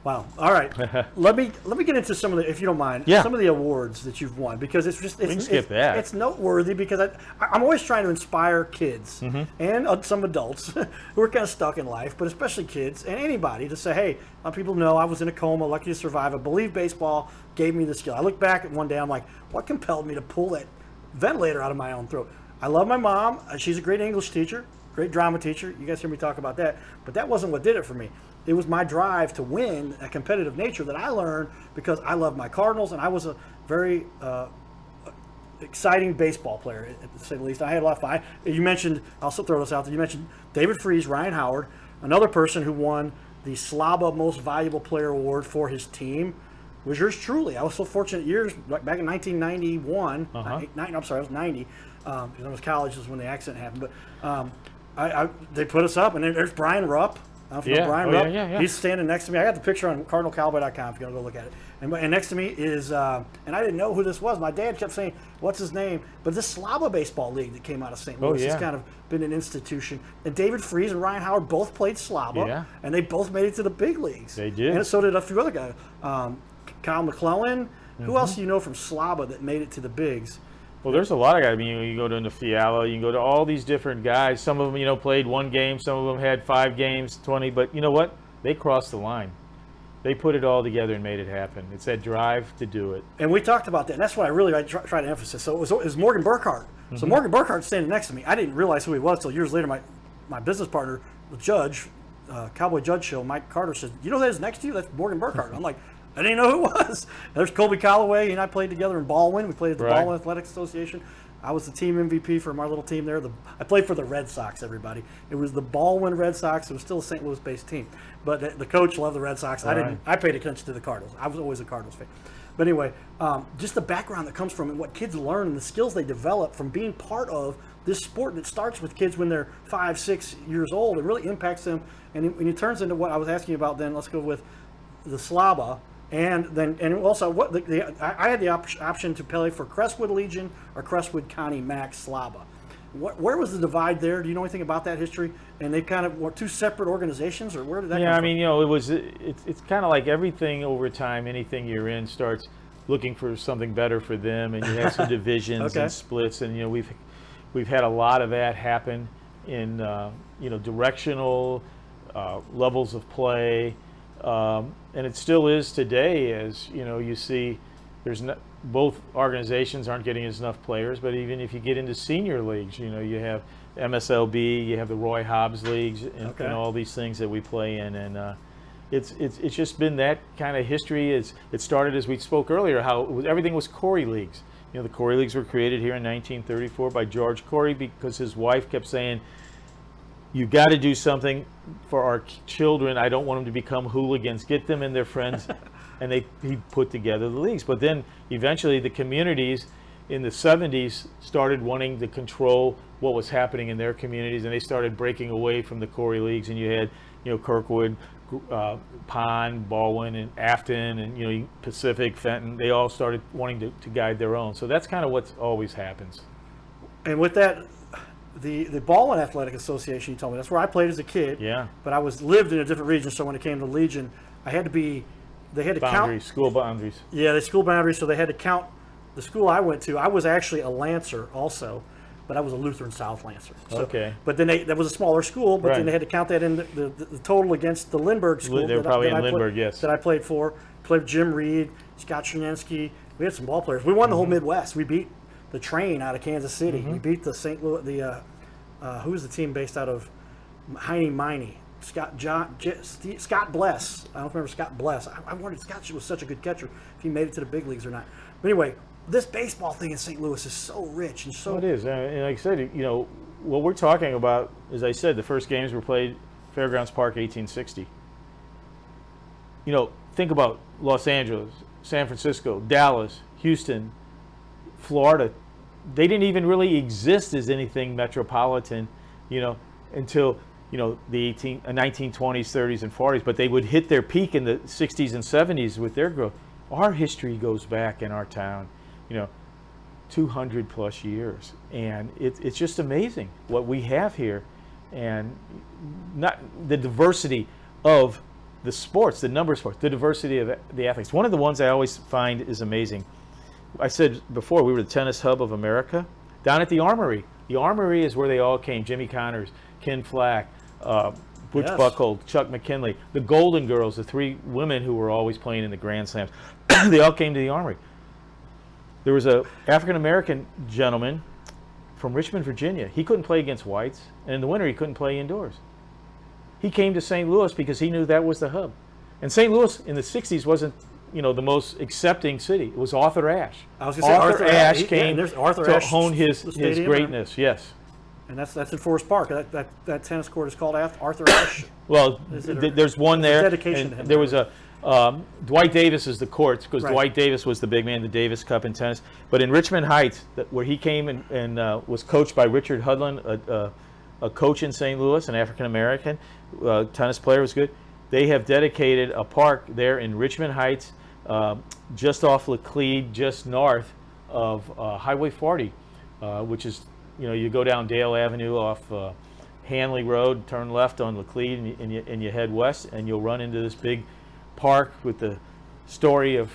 Wow. All right. let me get into some of the, if you don't mind, Yeah. some of the awards that you've won, because it's just can skip that. It's noteworthy because I'm always trying to inspire kids Mm-hmm. and some adults who are kind of stuck in life, but especially kids and anybody, to say, hey, a lot of people know I was in a coma, lucky to survive. I believe baseball gave me the skill. I look back at one day, I'm like, what compelled me to pull that ventilator out of my own throat? I love my mom. She's a great English teacher, great drama teacher. You guys hear me talk about that, but that wasn't what did it for me. It was my drive to win, a competitive nature that I learned because I love my Cardinals, and I was a very exciting baseball player, to say the least. I had a lot of fun. You mentioned, I'll also throw this out there, you mentioned David Freese, Ryan Howard, another person who won the Slava Most Valuable Player Award for his team was yours truly. I was so fortunate years, back in 1991, I'm sorry, I was 90, because I was college is when the accident happened, but they put us up, and there's Brian Rupp. I don't know if you know Brian Rupp. Yeah. He's standing next to me. I got the picture on cardinalcowboy.com if you want to go look at it. And next to me is, and I didn't know who this was. My dad kept saying, what's his name? But this Slava Baseball League that came out of St. Louis has kind of been an institution. And David Freese and Ryan Howard both played Slava, and they both made it to the big leagues. They did. And so did a few other guys. Kyle McClellan. Who else do you know from Slava that made it to the bigs? Well, there's a lot of guys. I mean, you go to Fiala, you can go to all these different guys. Some of them, played one game. Some of them had 5 games, 20. But you know what? They crossed the line. They put it all together and made it happen. It's that drive to do it. And we talked about that. And that's what I really try to emphasize. So it was Morgan Burkhart. So Morgan Burkhart's standing next to me. I didn't realize who he was until years later. My business partner, the judge, Cowboy Judge Show, Mike Carter, said, you know that is next to you? That's Morgan Burkhart. I'm like, I didn't know who it was. There's Colby Calloway. He and I played together in Baldwin. We played at the Baldwin Athletic Association. I was the team MVP for my little team there. I played for the Red Sox, everybody. It was the Baldwin Red Sox. It was still a St. Louis-based team. But the coach loved the Red Sox. I paid attention to the Cardinals. I was always a Cardinals fan. But anyway, just the background that comes from it, what kids learn and the skills they develop from being part of this sport that starts with kids when they're 5, 6 years old. It really impacts them. And it turns into what I was asking about then. Let's go with the Slava. And also, I had the option to play for Crestwood Legion or Crestwood County Max Slava. Where was the divide there? Do you know anything about that history? And they kind of were 2 separate organizations, or where did that come from? It's kind of like everything over time. Anything you're in starts looking for something better for them, and you have some divisions and splits. And we've had a lot of that happen in directional levels of play. And it still is today, as you see, both organizations aren't getting enough players. But even if you get into senior leagues, you have MSLB, you have the Roy Hobbs leagues, and all these things that we play in. And it's just been that kind of history. It started, as we spoke earlier, how everything was Corey leagues. The Corey leagues were created here in 1934 by George Corey because his wife kept saying, you got to do something for our children. I don't want them to become hooligans. Get them and their friends. And he put together the leagues. But then eventually the communities in the 70s started wanting to control what was happening in their communities, and they started breaking away from the Corey leagues. And you had, Kirkwood, Pond, Baldwin, and Afton, and Pacific, Fenton. They all started wanting to guide their own. So that's kind of what always happens. And with that, the Baldwin Athletic Association, you told me, that's where I played as a kid. Yeah. But I lived in a different region, so when it came to Legion, they had to count. School boundaries. Yeah, the school boundaries, so they had to count the school I went to. I was actually a Lancer also, but I was a Lutheran South Lancer. So, but then that was a smaller school, but then they had to count that in the total against the Lindbergh school. They were probably in Lindbergh, yes. That I played for. Played with Jim Reed, Scott Shenensky, We had some ball players. We won the whole Midwest. We beat the Train out of Kansas City. We beat the St. Louis. Who was the team based out of Miney? Scott Bless. I don't remember Scott Bless. I wondered Scott was such a good catcher if he made it to the big leagues or not. But anyway, this baseball thing in St. Louis is so rich and so. Well, it is, and like I said, what we're talking about, as I said, the first games were played Fairgrounds Park, 1860. Think about Los Angeles, San Francisco, Dallas, Houston, Florida. They didn't even really exist as anything metropolitan, until the 1920s, 30s, and 40s. But they would hit their peak in the 60s and 70s with their growth. Our history goes back in our town, 200 plus years, and it's just amazing what we have here, and not the diversity of the sports, the number of sports, the diversity of the athletes. One of the ones I always find is amazing. I said before, we were the tennis hub of America. Down at the Armory. The Armory is where they all came. Jimmy Connors, Ken Flack, Butch Buchholz, Chuck McKinley, the Golden Girls, the three women who were always playing in the Grand Slams. They all came to the Armory. There was a African-American gentleman from Richmond, Virginia. He couldn't play against whites, and in the winter he couldn't play indoors. He came to St. Louis because he knew that was the hub. And St. Louis in the 60s wasn't, the most accepting city. It was Arthur Ashe. I was going to say Arthur Ashe came Arthur to Ashe hone his greatness. Yes. And that's in Forest Park. That tennis court is called Arthur Ashe. Well, there's one there. Dedication to him. There was a Dwight Davis is the courts, because Right. Dwight Davis was the big man, the Davis Cup in tennis. But in Richmond Heights, where he came and was coached by Richard Hudlin, a coach in St. Louis, an African American tennis player, was good. They have dedicated a park there in Richmond Heights, just off Laclede, just north of Highway 40, which is, you go down Dale Avenue off Hanley Road, turn left on Laclede, and you head west, and you'll run into this big park with the story of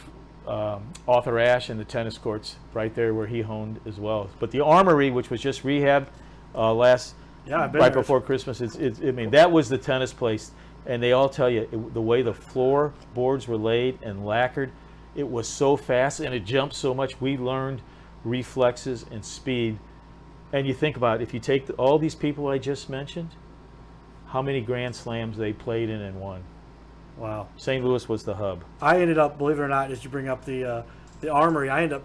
Arthur Ashe and the tennis courts right there where he honed as well. But the Armory, which was just rehabbed right before Christmas, that was the tennis place. And they all tell you the way the floorboards were laid and lacquered, it was so fast and it jumped so much. We learned reflexes and speed. And you think about it, if you take all these people I just mentioned, how many Grand Slams they played in and won. Wow. St. Louis was the hub. I ended up, believe it or not, as you bring up the Armory, I ended up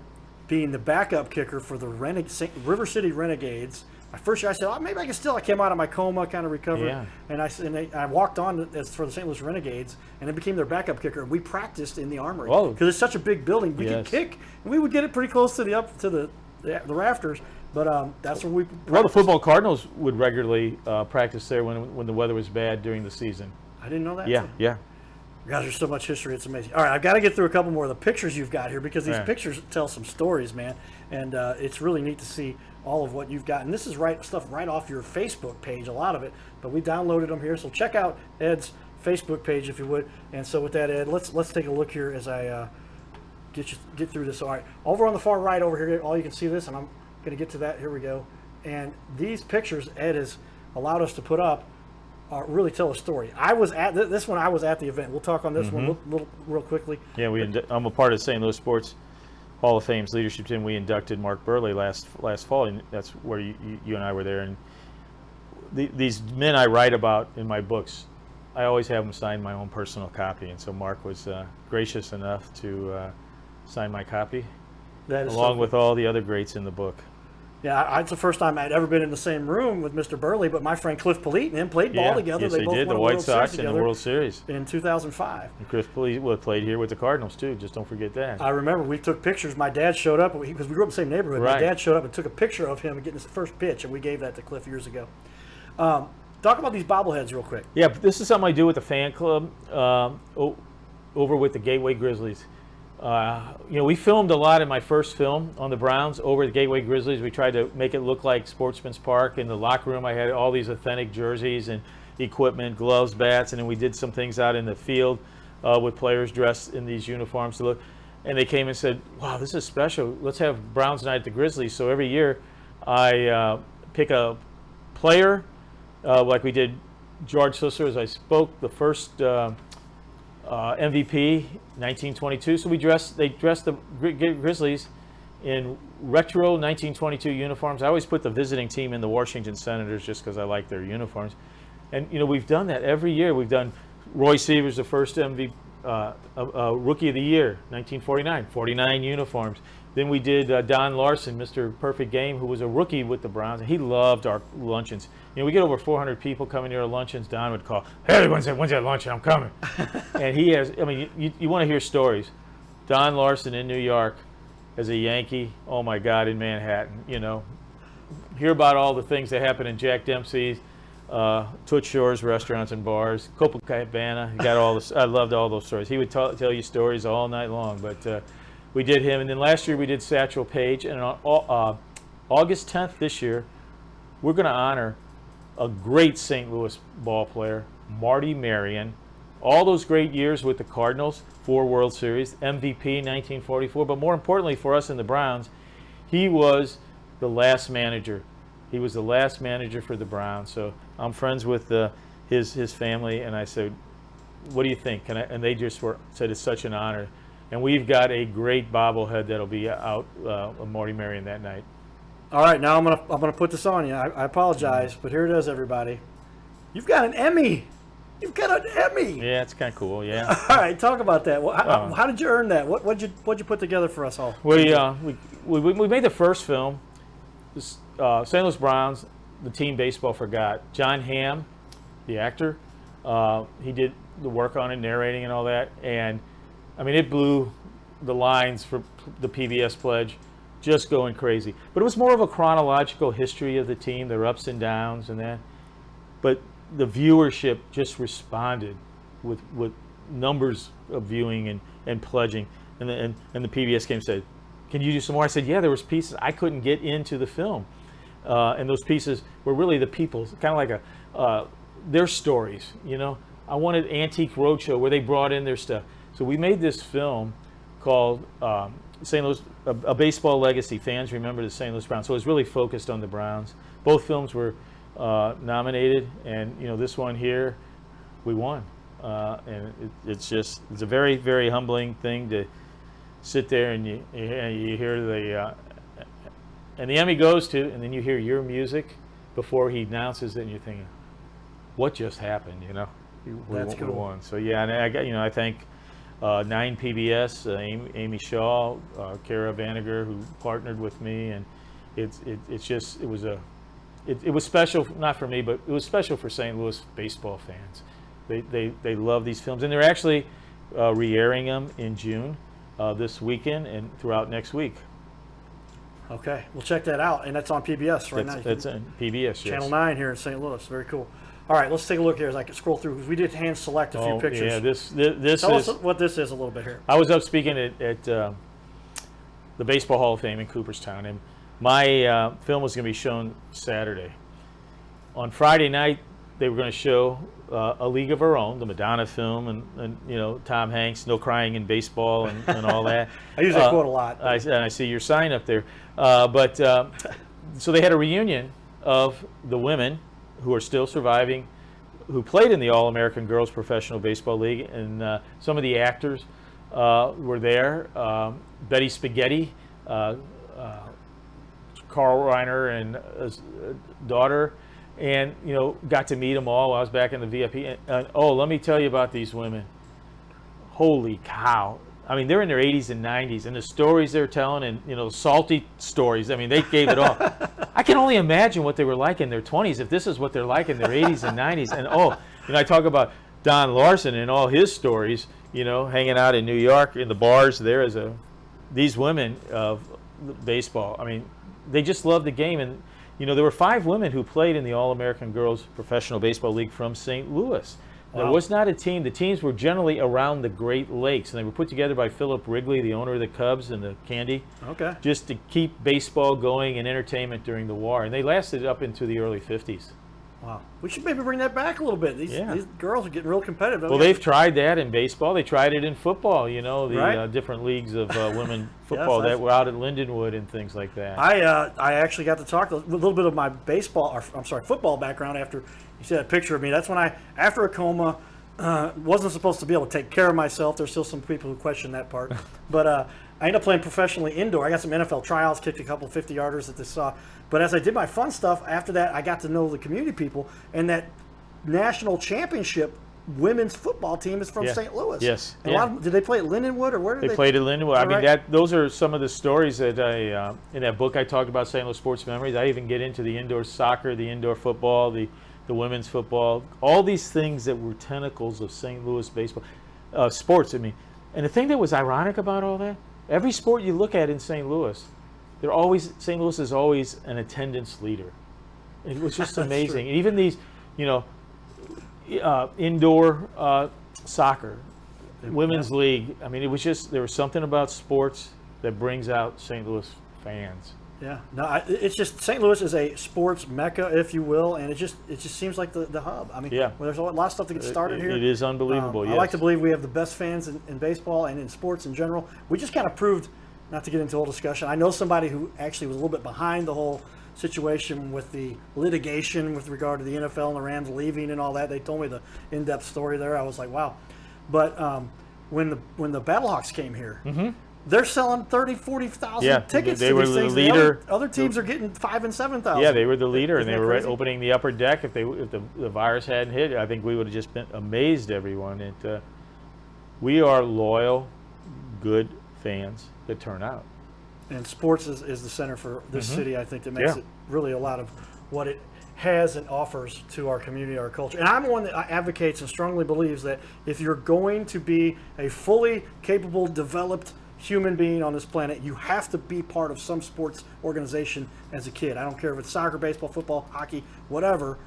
being the backup kicker for the River City Renegades. My first year, I said, maybe I can still. I came out of my coma, kind of recovered, and I walked on for the St. Louis Renegades, and I became their backup kicker. And we practiced in the Armory because it's such a big building. We could kick, and we would get it pretty close to the rafters. But that's where we practiced. Well, the football Cardinals would regularly practice there when the weather was bad during the season. I didn't know that. Yeah. Guys, there's so much history. It's amazing. All right, I've got to get through a couple more of the pictures you've got here because these pictures tell some stories, man. And it's really neat to see all of what you've got. And this is stuff right off your Facebook page, a lot of it. But we downloaded them here. So check out Ed's Facebook page if you would. And so with that, Ed, let's take a look here as I get through this. All right, over on the far right over here, all you can see this, and I'm going to get to that. Here we go. And these pictures Ed has allowed us to put up really tell a story. I was at this one. I was at the event. We'll talk on this one real quickly. Yeah, I'm a part of St. Louis Sports Hall of Fame's leadership team. We inducted Mark Burley last fall, and that's where you and I were there. And these men I write about in my books, I always have them sign my own personal copy. And so Mark was gracious enough to sign my copy, along with all the other greats in the book. Yeah, it's the first time I'd ever been in the same room with Mr. Burley, but my friend Cliff Polite and him played ball together. Yes, they both did. won The White Sox in the World Series in 2005. And Cliff Polite played here with the Cardinals too. Just don't forget that. I remember we took pictures. My dad showed up because we grew up in the same neighborhood. Right. My dad showed up and took a picture of him getting his first pitch, and we gave that to Cliff years ago. Talk about these bobbleheads real quick. Yeah, this is something I do with the fan club over with the Gateway Grizzlies. We filmed a lot in my first film on the Browns over the Gateway Grizzlies. We tried to make it look like Sportsman's Park. In the locker room, I had all these authentic jerseys and equipment, gloves, bats, and then we did some things out in the field with players dressed in these uniforms to look. And they came and said, "Wow, this is special. Let's have Browns Night at the Grizzlies." So every year, I pick a player, like we did George Sisler, as I spoke the first MVP 1922. So they dressed the Grizzlies in retro 1922 uniforms. I always put the visiting team in the Washington Senators just because I like their uniforms. And we've done that every year. We've done Roy Sievers, the first MVP, Rookie of the Year, 1949, 49 uniforms. Then we did Don Larson, Mr. Perfect Game, who was a rookie with the Browns. He loved our luncheons. We get over 400 people coming to our luncheons. Don would call, "Hey, when's that luncheon? I'm coming." And he has, you want to hear stories. Don Larson in New York as a Yankee, oh my God, in Manhattan, Hear about all the things that happen in Jack Dempsey's, Toots Shor's restaurants and bars, Copacabana. He got all this. I loved all those stories. He would tell you stories all night long. But we did him, and then last year we did Satchel Paige. And on August 10th this year, we're going to honor a great St. Louis ball player, Marty Marion. All those great years with the Cardinals, 4 World Series, MVP 1944. But more importantly for us in the Browns, he was the last manager. He was the last manager for the Browns. So I'm friends with his family, and I said, "What do you think?" And they just said it's such an honor. And we've got a great bobblehead that'll be out of Marty Marion that night. All right, now I'm gonna put this on you. I apologize, but here it is, everybody. You've got an Emmy. You've got an Emmy. Yeah, it's kind of cool. Yeah. All right, talk about that. How did you earn that? What'd you put together for us all? We made the first film. St. Louis Browns, the team baseball forgot. John Hamm, the actor, he did the work on it, narrating and all that. And it blew the lines for the PBS pledge, just going crazy. But it was more of a chronological history of the team, their ups and downs and that. But the viewership just responded with numbers of viewing and pledging. And the PBS came and said, "Can you do some more?" I said, "Yeah, there was pieces I couldn't get into the film." And those pieces were really the people's, kind of like their stories, I wanted Antique Roadshow where they brought in their stuff. So we made this film called St. Louis, a Baseball Legacy. Fans remember the St. Louis Browns. So it was really focused on the Browns. Both films were nominated, and this one here, we won. And it's a very, very humbling thing to sit there and you hear the and the Emmy goes to, and then you hear your music before he announces it, and you're thinking, what just happened? That's cool. Won. So yeah, and I thank 9 PBS, Amy Shaw, Kara Vanager, who partnered with me, and it was special, not for me, but it was special for St. Louis baseball fans. They love these films, and they're actually re-airing them in June this weekend and throughout next week. Okay, we'll check that out, and that's on PBS right now. That's on PBS, Channel 9 here in St. Louis. Very cool. All right, let's take a look here as I can scroll through, because we did hand select a few pictures. Yeah, this Tell is us what this is a little bit here. I was up speaking at the Baseball Hall of Fame in Cooperstown, and my film was going to be shown Saturday. On Friday night, they were going to show A League of Our Own, the Madonna film, and Tom Hanks, No Crying in Baseball, and all that. I use that quote a lot. I see your sign up there. So they had a reunion of the women who are still surviving, who played in the All-American Girls Professional Baseball League, and some of the actors were there. Betty Spaghetti, Carl Reiner and his daughter, and got to meet them all while I was back in the VIP. And let me tell you about these women. Holy cow. They're in their 80s and 90s, and the stories they're telling, and salty stories. They gave it all. I can only imagine what they were like in their 20s if this is what they're like in their 80s and 90s. And I talk about Don Larson and all his stories, hanging out in New York in the bars there these women of baseball. They just love the game. And there were 5 women who played in the All-American Girls Professional Baseball League from St. Louis. Wow. There was not a team. The teams were generally around the Great Lakes, and they were put together by Philip Wrigley, the owner of the Cubs and the Candy, just to keep baseball going and entertainment during the war. And they lasted up into the early 50s. Wow. We should maybe bring that back a little bit. These girls are getting real competitive. Well, they've tried that in baseball. They tried it in football, the different leagues of women football that were out at Lindenwood and things like that. I actually got to talk a little bit of my football background after you said a picture of me. That's when after a coma, Wasn't supposed to be able to take care of myself. There's still some people who question that part. But I ended up playing professionally indoor. I got some NFL tryouts, kicked a couple 50-yarders that they saw. But as I did my fun stuff, after that, I got to know the community people. And that national championship women's football team is from Yeah. St. Louis. Yes. And a lot of, did they play at Lindenwood or where did They they played at Lindenwood. I mean, right. those are some of the stories that I in that book I talked about St. Louis sports memories. I even get into the indoor soccer, the indoor football, the women's football, all these things that were tentacles of St. Louis baseball sports. I mean, and the thing that was ironic about all that, every sport you look at in St. Louis, St. Louis is always an attendance leader. It was just amazing. And even these, indoor soccer, women's league. I mean, it was just, there was something about sports that brings out St. Louis fans. Yeah, no, it's just St. Louis is a sports mecca, if you will, and it just seems like the hub. I mean, Yeah. well, there's a lot of stuff to get started here. It is unbelievable. I Yes. like to believe we have the best fans in baseball and in sports in general. We just kind of proved, not to get into a whole discussion, I know somebody who actually was a little bit behind the whole situation with the litigation with regard to the NFL and the Rams leaving and all that. They told me the in-depth story there. I was like, wow. But when the Battlehawks came here, they're selling 30,000, 40,000 Yeah, tickets they to were these the things. leader. Other teams are getting 5,000 and 7,000. Yeah, they were the leader, and Isn't they that were crazy? opening the upper deck. If the virus hadn't hit, I think we would have just been amazed everyone. We are loyal, good fans that turn out. And sports is the center for this city. I think that makes Yeah. it really a lot of what it has and offers to our community, our culture. And I'm one that advocates and strongly believes that if you're going to be a fully capable, developed human being on this planet, you have to be part of some sports organization as a kid. I don't care if it's soccer, baseball, football, hockey, whatever.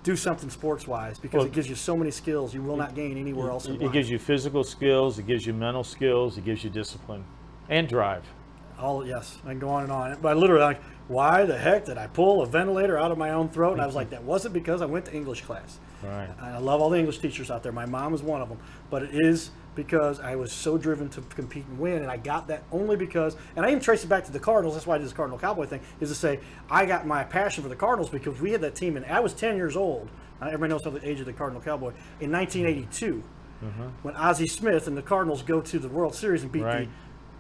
Do something sports-wise because Well, it gives you so many skills you will not gain anywhere else in It life. gives you physical skills, it gives you mental skills, it gives you discipline and drive. Yes, I can go on and on. But I literally, like, why the heck did I pull a ventilator out of my own throat? And I was like, that wasn't because I went to English class. Right. I love all the English teachers out there. My mom is one of them. But it is because I was so driven to compete and win. And I got that only because, and I even trace it back to the Cardinals. That's why I did this Cardinal Cowboy thing, is to say, I got my passion for the Cardinals because we had that team. And I was 10 years old. Everybody knows how the age of the Cardinal Cowboy. In 1982, when Ozzie Smith and the Cardinals go to the World Series and beat Right. the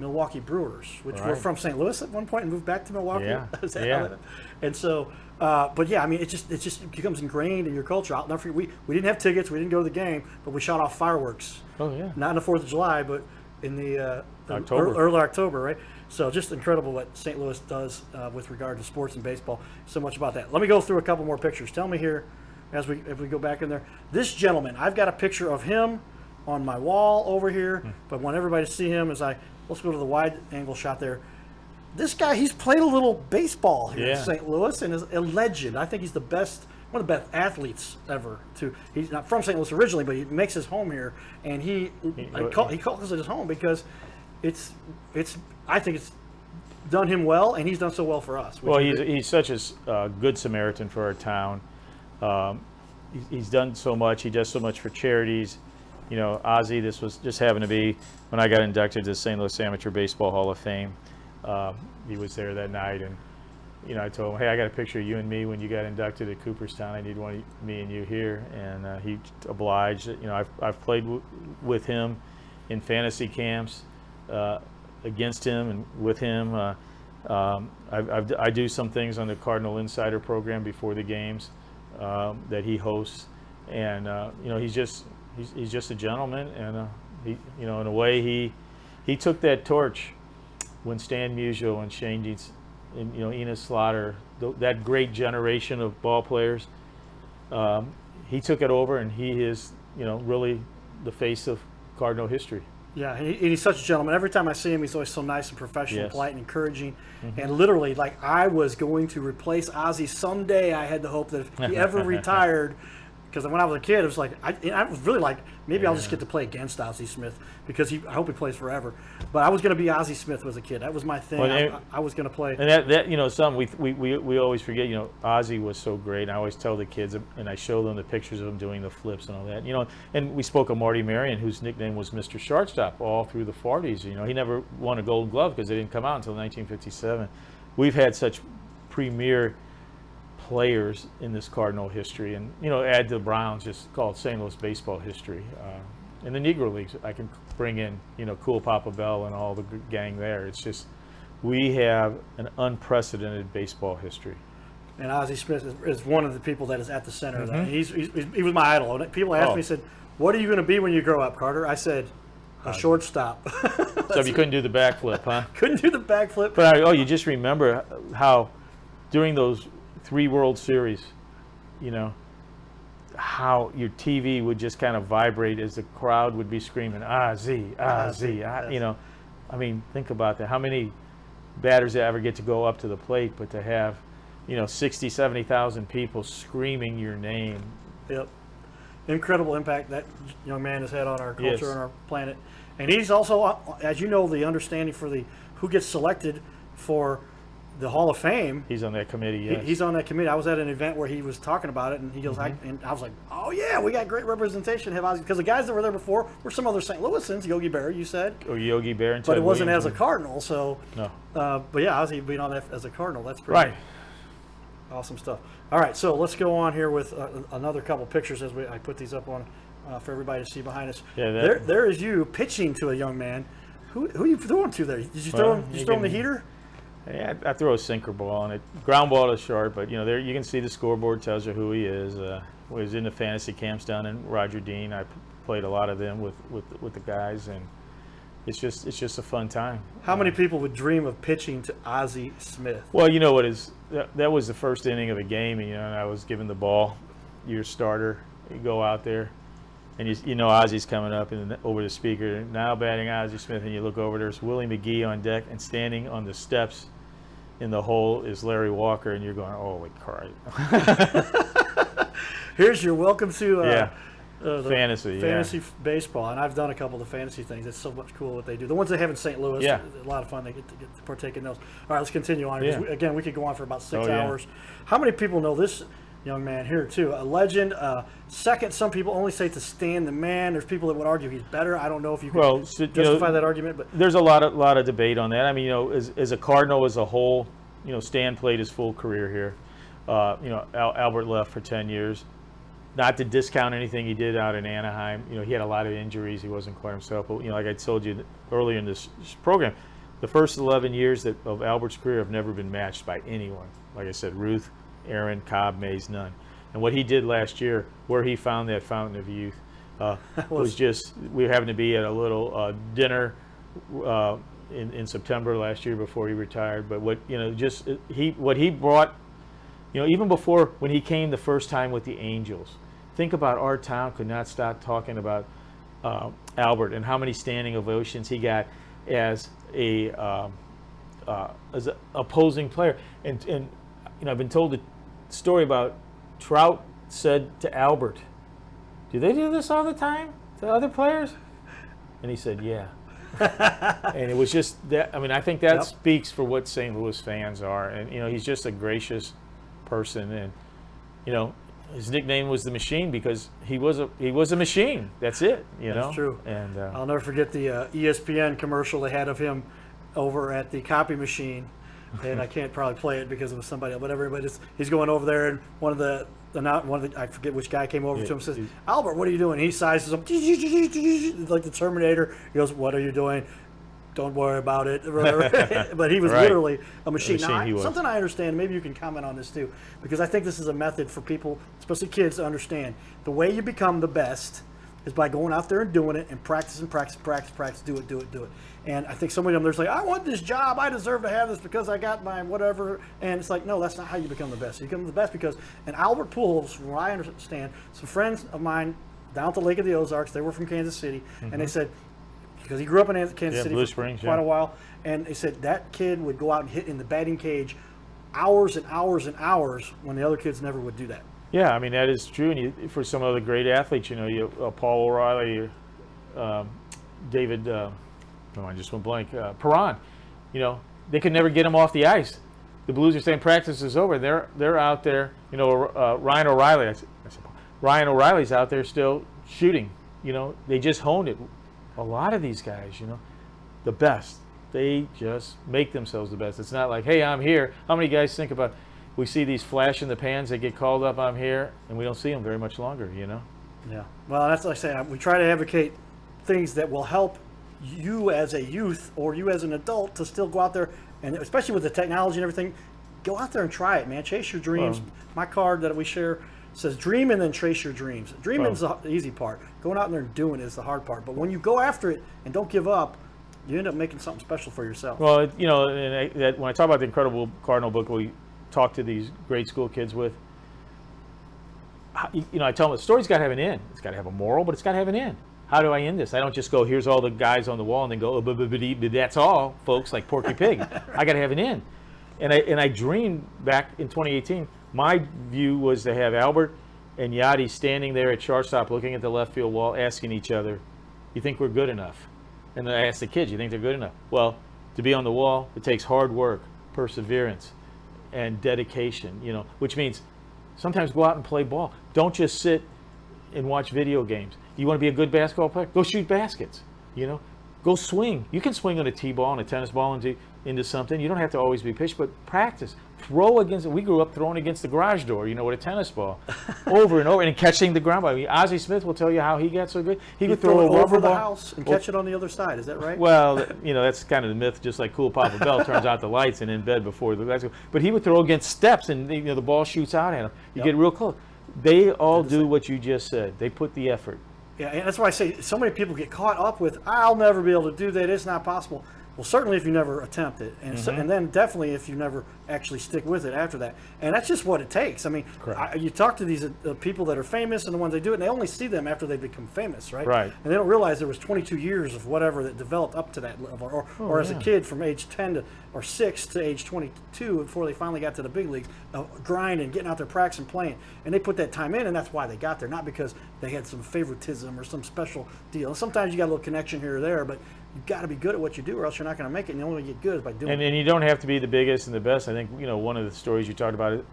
Milwaukee Brewers, which were Right. from St. Louis at one point and moved back to Milwaukee. Yeah. Is that Yeah. how that- And so, but yeah, I mean, it just becomes ingrained in your culture. I'll never forget, we didn't have tickets, we didn't go to the game, but we shot off fireworks. Oh, yeah. Not on the 4th of July, but in the October. early October, right? So just incredible what St. Louis does with regard to sports and baseball. So much about that. Let me go through a couple more pictures. Tell me here, as we go back in there. This gentleman, I've got a picture of him on my wall over here, but I want everybody to see him let's go to the wide angle shot there. This guy, he's played a little baseball here in Yeah. St. Louis and is a legend. I think he's one of the best athletes ever. He's not from St. Louis originally, but he makes his home here, and he calls it his home because I think it's done him well, and he's done so well for us. Well, he's such a good Samaritan for our town. He's done so much. He does so much for charities. Ozzie, this was just happened to be when I got inducted to the St. Louis Amateur Baseball Hall of Fame. He was there that night, and I told him, hey, I got a picture of you and me when you got inducted at Cooperstown. I need one of me and you here, and he obliged. I've played with him in fantasy camps, against him and with him. I do some things on the Cardinal Insider program before the games that he hosts, and he's just a gentleman, and in a way he took that torch when Stan Musial and Shane Dietz and Enos Slaughter, that great generation of ball players. He took it over, and he is really the face of Cardinal history. Yeah, he's such a gentleman. Every time I see him, he's always so nice and professional, Yes. polite and encouraging. And literally, like, I was going to replace Ozzie someday. I had the hope that if he ever retired, because when I was a kid, it was like, I was really like, maybe I'll just get to play against Ozzie Smith because I hope he plays forever. But I was going to be Ozzie Smith as a kid. That was my thing. Well, I was going to play. And that something we always forget. Ozzie was so great. And I always tell the kids, and I show them the pictures of him doing the flips and all that. And we spoke of Marty Marion, whose nickname was Mr. Shortstop all through the 40s. He never won a Gold Glove because they didn't come out until 1957. We've had such premier players in this Cardinal history, and add to the Browns, just call it St. Louis baseball history. In the Negro Leagues, I can bring in Cool Papa Bell and all the gang there. It's just we have an unprecedented baseball history. And Ozzie Smith is one of the people that is at the center of that. He was my idol. And people asked me, said, "What are you going to be when you grow up, Carter?" I said, "A shortstop." So you couldn't do the backflip, huh? Couldn't do the backflip. But you just remember how during those 3 World Series, how your TV would just kind of vibrate as the crowd would be screaming, Ozzie, Ozzie. Yes. I mean, think about that. How many batters ever get to go up to the plate, but to have 60, 70,000 people screaming your name. Yep. Incredible impact that young man has had on our culture and our planet. And he's also, as you know, the understanding for who gets selected for the Hall of Fame. He's on that committee, yes. He's on that committee. I was at an event where he was talking about it, and he goes, and I was like, oh, yeah, we got great representation. Because the guys that were there before were some other St. Louisans, Yogi Berra, you said. Or Yogi Berra and But Ted it wasn't Williams. as a Cardinal, so. No. But yeah, Ozzie being on that as a Cardinal, that's pretty Right. awesome stuff. All right, so let's go on here with another couple pictures as I put these up on for everybody to see behind us. Yeah, there is you pitching to a young man. Who are you throwing to there? Did you throw him the heater? Yeah, I throw a sinker ball on it. Ground ball is short, but there you can see the scoreboard tells you who he is. Was in the fantasy camps down in Roger Dean. I played a lot of them with the guys, and it's just a fun time. How many people would dream of pitching to Ozzie Smith? Well, what is that was the first inning of the game, and I was given the ball. Your starter, you go out there, and Ozzie's coming up and over the speaker. Now batting Ozzie Smith, and you look over, there's Willie McGee on deck, and standing on the steps in the hole is Larry Walker, and you're going, holy Christ. Here's your welcome to fantasy baseball, and I've done a couple of the fantasy things. It's so much cool what they do. The ones they have in St. Louis, a lot of fun. They get to partake in those. All right, let's continue on. Yeah. Again, we could go on for about 6 hours. How many people know this young man here too? A legend. Second, some people only say to Stan the Man. There's people that would argue he's better. I don't know if you can justify that argument, but there's a lot of debate on that. I mean, as a Cardinal as a whole, Stan played his full career here. Albert left for 10 years. Not to discount anything he did out in Anaheim. He had a lot of injuries. He wasn't quite himself. But, like I told you earlier in this program, the first 11 years of Albert's career have never been matched by anyone. Like I said, Ruth, Aaron, Cobb, Mays, none. And what he did last year, where he found that fountain of youth, was just, we happened to be at a little dinner in September last year before he retired. But what he brought, even before when he came the first time with the Angels, think about our town could not stop talking about Albert and how many standing ovations he got as an opposing player. And I've been told the story about Trout said to Albert, "Do they do this all the time to other players?" And he said, "Yeah." And it was just that. I mean, I think that speaks for what St. Louis fans are. And he's just a gracious person, and his nickname was the Machine because he was a machine. That's it. That's true. And I'll never forget the ESPN commercial they had of him over at the copy machine, and I can't probably play it because it was somebody else, whatever. But he's going over there, and one of the I forget which guy came over to him and says, "Albert, what are you doing?" He sizes him like the Terminator. He goes, "What are you doing? Don't worry about it." But he was literally a machine. Now, something I understand, maybe you can comment on this too, because I think this is a method for people, especially kids, to understand. The way you become the best is by going out there and doing it and practice, do it. And I think so many of them, they're like, I want this job, I deserve to have this because I got my whatever. And it's like, no, that's not how you become the best. You become the best because, and Albert Pujols, from what I understand, some friends of mine down at the Lake of the Ozarks, they were from Kansas City, and they said, because he grew up in Kansas City for quite a while, and they said that kid would go out and hit in the batting cage hours and hours and hours when the other kids never would do that. Yeah, I mean, that is true. And for some of the great athletes, Paul O'Reilly, David, I just went blank, Perron, they could never get him off the ice. The Blues are saying practice is over. They're out there, Ryan O'Reilly's out there still shooting. They just honed it. A lot of these guys, the best, they just make themselves the best. It's not like, hey, I'm here. How many guys think about, we see these flash in the pans that get called up on here, and we don't see them very much longer, you know? Yeah. Well, that's like I say, we try to advocate things that will help you as a youth or you as an adult to still go out there, and especially with the technology and everything, go out there and try it, man. Chase your dreams. My card that we share says dream and then chase your dreams. Dreaming is the easy part. Going out there and doing it is the hard part. But when you go after it and don't give up, you end up making something special for yourself. Well, you know, and when I talk about the incredible Cardinal book we talk to these grade school kids with, you know, I tell them the story's got to have an end. It's got to have a moral, but it's got to have an end. How do I end this? I don't just go, here's all the guys on the wall, and then go, that's all, folks, like Porky Pig. I got to have an end. And I dreamed back in 2018, my view was to have Albert and Yachty standing there at shortstop looking at the left field wall, asking each other, you think we're good enough? And then I asked the kids, you think they're good enough? Well, to be on the wall, it takes hard work, perseverance, and dedication, you know, which means sometimes go out and play ball. Don't just sit and watch video games. You want to be a good basketball player? Go shoot baskets, you know? Go swing. You can swing on a t-ball and a tennis ball into something. You don't have to always be pitched, but practice. Throw against, we grew up throwing against the garage door, you know, with a tennis ball, over and over, and catching the ground ball. I mean, Ozzie Smith will tell you how he got so good. He could throw it a rubber over the ball house and catch it on the other side. Is that right? Well, you know, that's kind of the myth, just like Cool Papa Bell turns out the lights and in bed before the guys go. But he would throw against steps, and you know, the ball shoots out at him. You get real close. They all do what you just said. They put the effort. Yeah, and that's why I say so many people get caught up with, I'll never be able to do that. It's not possible. Well, certainly if you never attempt it, and and then definitely if you never actually stick with it after that. And that's just what it takes. I mean, you talk to these people that are famous and the ones they do it, and they only see them after they become famous, right? Right. And they don't realize there was 22 years of whatever that developed up to that level, or as a kid from age 10 or 6 to age 22 before they finally got to the big leagues, grinding, getting out there, practicing, playing. And they put that time in, and that's why they got there, not because they had some favoritism or some special deal. And sometimes you got a little connection here or there, but you've got to be good at what you do, or else you're not going to make it. And the only way you get good is by doing it. And you don't have to be the biggest and the best. I think, you know, one of the stories you talked about,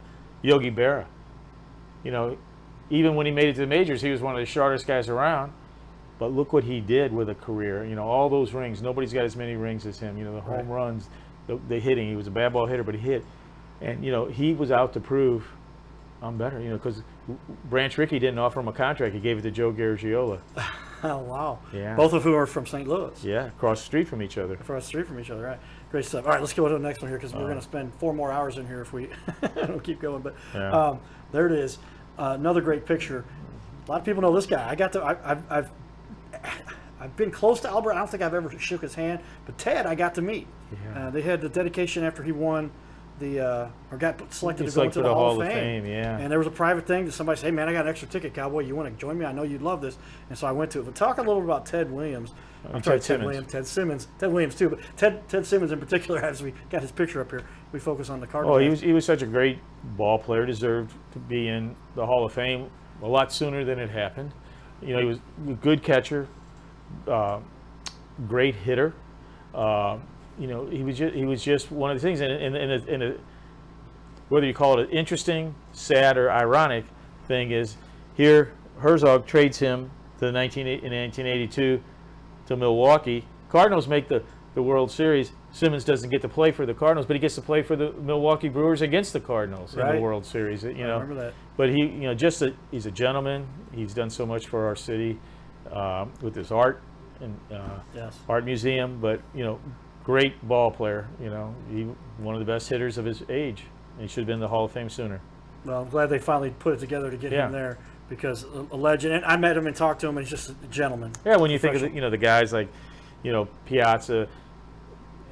Yogi Berra. You know, even when he made it to the majors, he was one of the shortest guys around. But look what he did with a career. You know, all those rings. Nobody's got as many rings as him. You know, the home runs, the hitting. He was a bad ball hitter, but he hit. And, you know, he was out to prove I'm better. You know, because Branch Rickey didn't offer him a contract. He gave it to Joe Garagiola. Oh, wow. Yeah. Both of whom are from St. Louis. Yeah, across the street from each other. Across the street from each other, right. Great stuff. All right, let's go to the next one here because we're going to spend 4 more hours in here if we don't keep going. But there it is. Another great picture. A lot of people know this guy. I've been close to Albert. I don't think I've ever shook his hand. But Ted, I got to meet. Yeah. They had the dedication after he won or got selected to go into the Hall of Fame. Yeah. And there was a private thing that somebody said, hey, man, I got an extra ticket, Cowboy. You want to join me? I know you'd love this. And so I went to it. But talk a little bit about Ted Williams. I'm sorry, Ted Simmons. Ted Williams, too. But Ted Simmons in particular, as we got his picture up here, we focus on the Cardinals. Oh, he was such a great ball player, deserved to be in the Hall of Fame a lot sooner than it happened. You know, he was a good catcher, great hitter. You know, he was just one of the things. And whether you call it an interesting, sad, or ironic thing is here Herzog trades him in 1982 to Milwaukee. Cardinals make the World Series. Simmons doesn't get to play for the Cardinals, but he gets to play for the Milwaukee Brewers against the Cardinals in the World Series. You know, I remember that. But he's a gentleman. He's done so much for our city with his art and art museum. But you know, great ball player. You know, one of the best hitters of his age. And he should have been in the Hall of Fame sooner. Well, I'm glad they finally put it together to get him there because a legend. And I met him and talked to him, and he's just a gentleman. Yeah, when you think of the guys like, you know, Piazza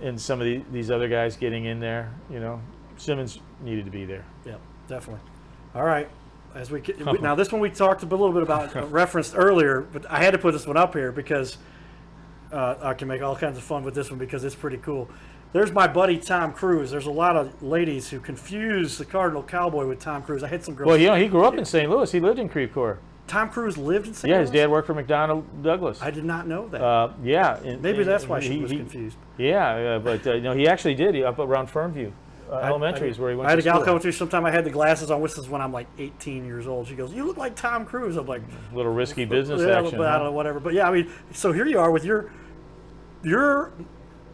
and some of these other guys getting in there, you know, Simmons needed to be there. Yeah, definitely. All right. As we get, now this one we talked a little bit about, referenced earlier, but I had to put this one up here because I can make all kinds of fun with this one because it's pretty cool. There's my buddy Tom Cruise. There's a lot of ladies who confuse the Cardinal Cowboy with Tom Cruise. I had some girls. Well, you know, he grew up in St. Louis. He lived in Creve Coeur. Tom Cruise lived in St. Louis? Yeah, his dad worked for McDonnell Douglas. I did not know that. Yeah. Maybe that's why she was confused. Yeah, but no, he actually did. Up around Fernview Elementary is where he went to school. I had a gal come to me sometime. I had the glasses on. This is when I'm like 18 years old. She goes, "You look like Tom Cruise." I'm like, a little risky business action. But I don't know, whatever. But yeah, I mean, so here you are with your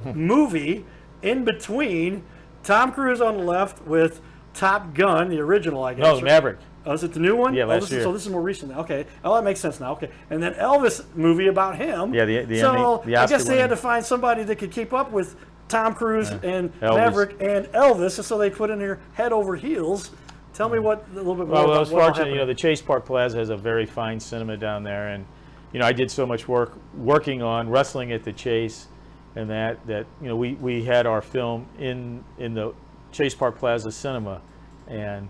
movie in between Tom Cruise on the left with Top Gun, the original, I guess. No, Maverick. Oh, is it the new one? Yeah, last year. year. So this is more recent. Okay. Oh, that makes sense now. Okay. And then Elvis movie about him. Yeah, the so Emmy, the I guess Oscar they had winning. to find somebody that could keep up with Tom Cruise and Elvis. Maverick and Elvis, and so they put in here Head Over Heels. Tell me a little bit more Well, about I was what all fortunate. You know, happened. the Chase Park Plaza has a very fine cinema down there, and you know, I did so much work working on wrestling at the Chase, and that you know, we had our film in the Chase Park Plaza cinema, and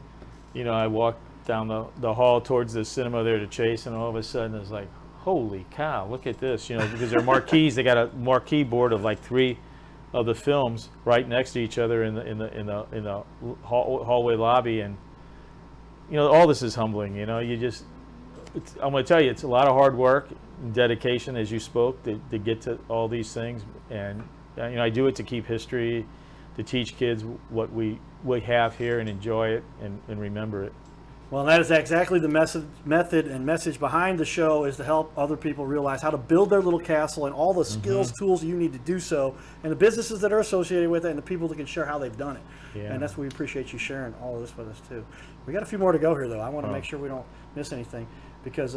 you know, I walked down the hall towards the cinema there to Chase, and all of a sudden it's like, holy cow, look at this, you know, because they're marquees. They got a marquee board of like 3 of the films right next to each other in the hallway lobby, and you know, all this is humbling. You know, I'm going to tell you, it's a lot of hard work and dedication, as you spoke, to get to all these things. And you know, I do it to keep history, to teach kids what we have here and enjoy it and remember it. Well, that is exactly the method and message behind the show, is to help other people realize how to build their little castle and all the skills, tools you need to do so, and the businesses that are associated with it, and the people that can share how they've done it. Yeah. And that's what we appreciate you sharing all of this with us too. We got a few more to go here, though. I want to make sure we don't miss anything, because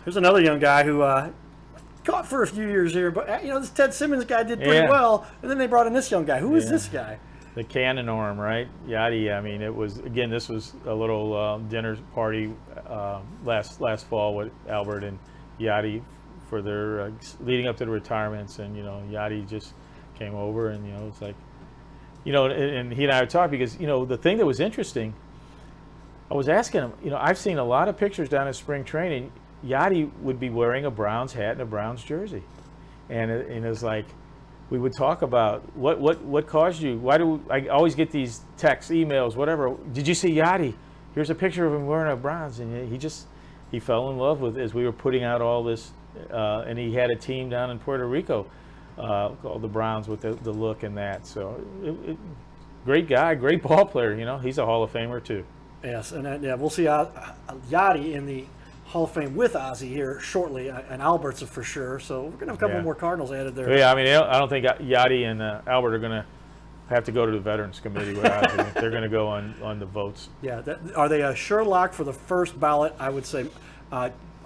here's another young guy who caught for a few years here, but you know, this Ted Simmons guy did pretty well, and then they brought in this young guy. Who is this guy? The cannon arm, right? Yachty. I mean, it was, again, this was a little dinner party last fall with Albert and Yachty for their leading up to the retirements, and you know, Yachty just came over, and you know, it's like, you know, and he and I were talking, because you know, the thing that was interesting, I was asking him, you know, I've seen a lot of pictures down at spring training. Yachty would be wearing a Browns hat and a Browns jersey, and it was like, we would talk about what caused you. Why do I always get these texts, emails, whatever? Did you see Yachty? Here's a picture of him wearing a Browns, and he fell in love with it as we were putting out all this, and he had a team down in Puerto Rico called the Browns with the look and that. So great guy, great ball player. You know, he's a Hall of Famer too. Yes, and we'll see Yachty in the Hall of Fame with Ozzie here shortly, and Albert's for sure. So we're gonna have a couple more Cardinals added there. Yeah, I mean, I don't think Yachty and Albert are gonna have to go to the Veterans Committee with Ozzie. They're gonna go on the votes. Yeah, are they a sure lock for the first ballot? I would say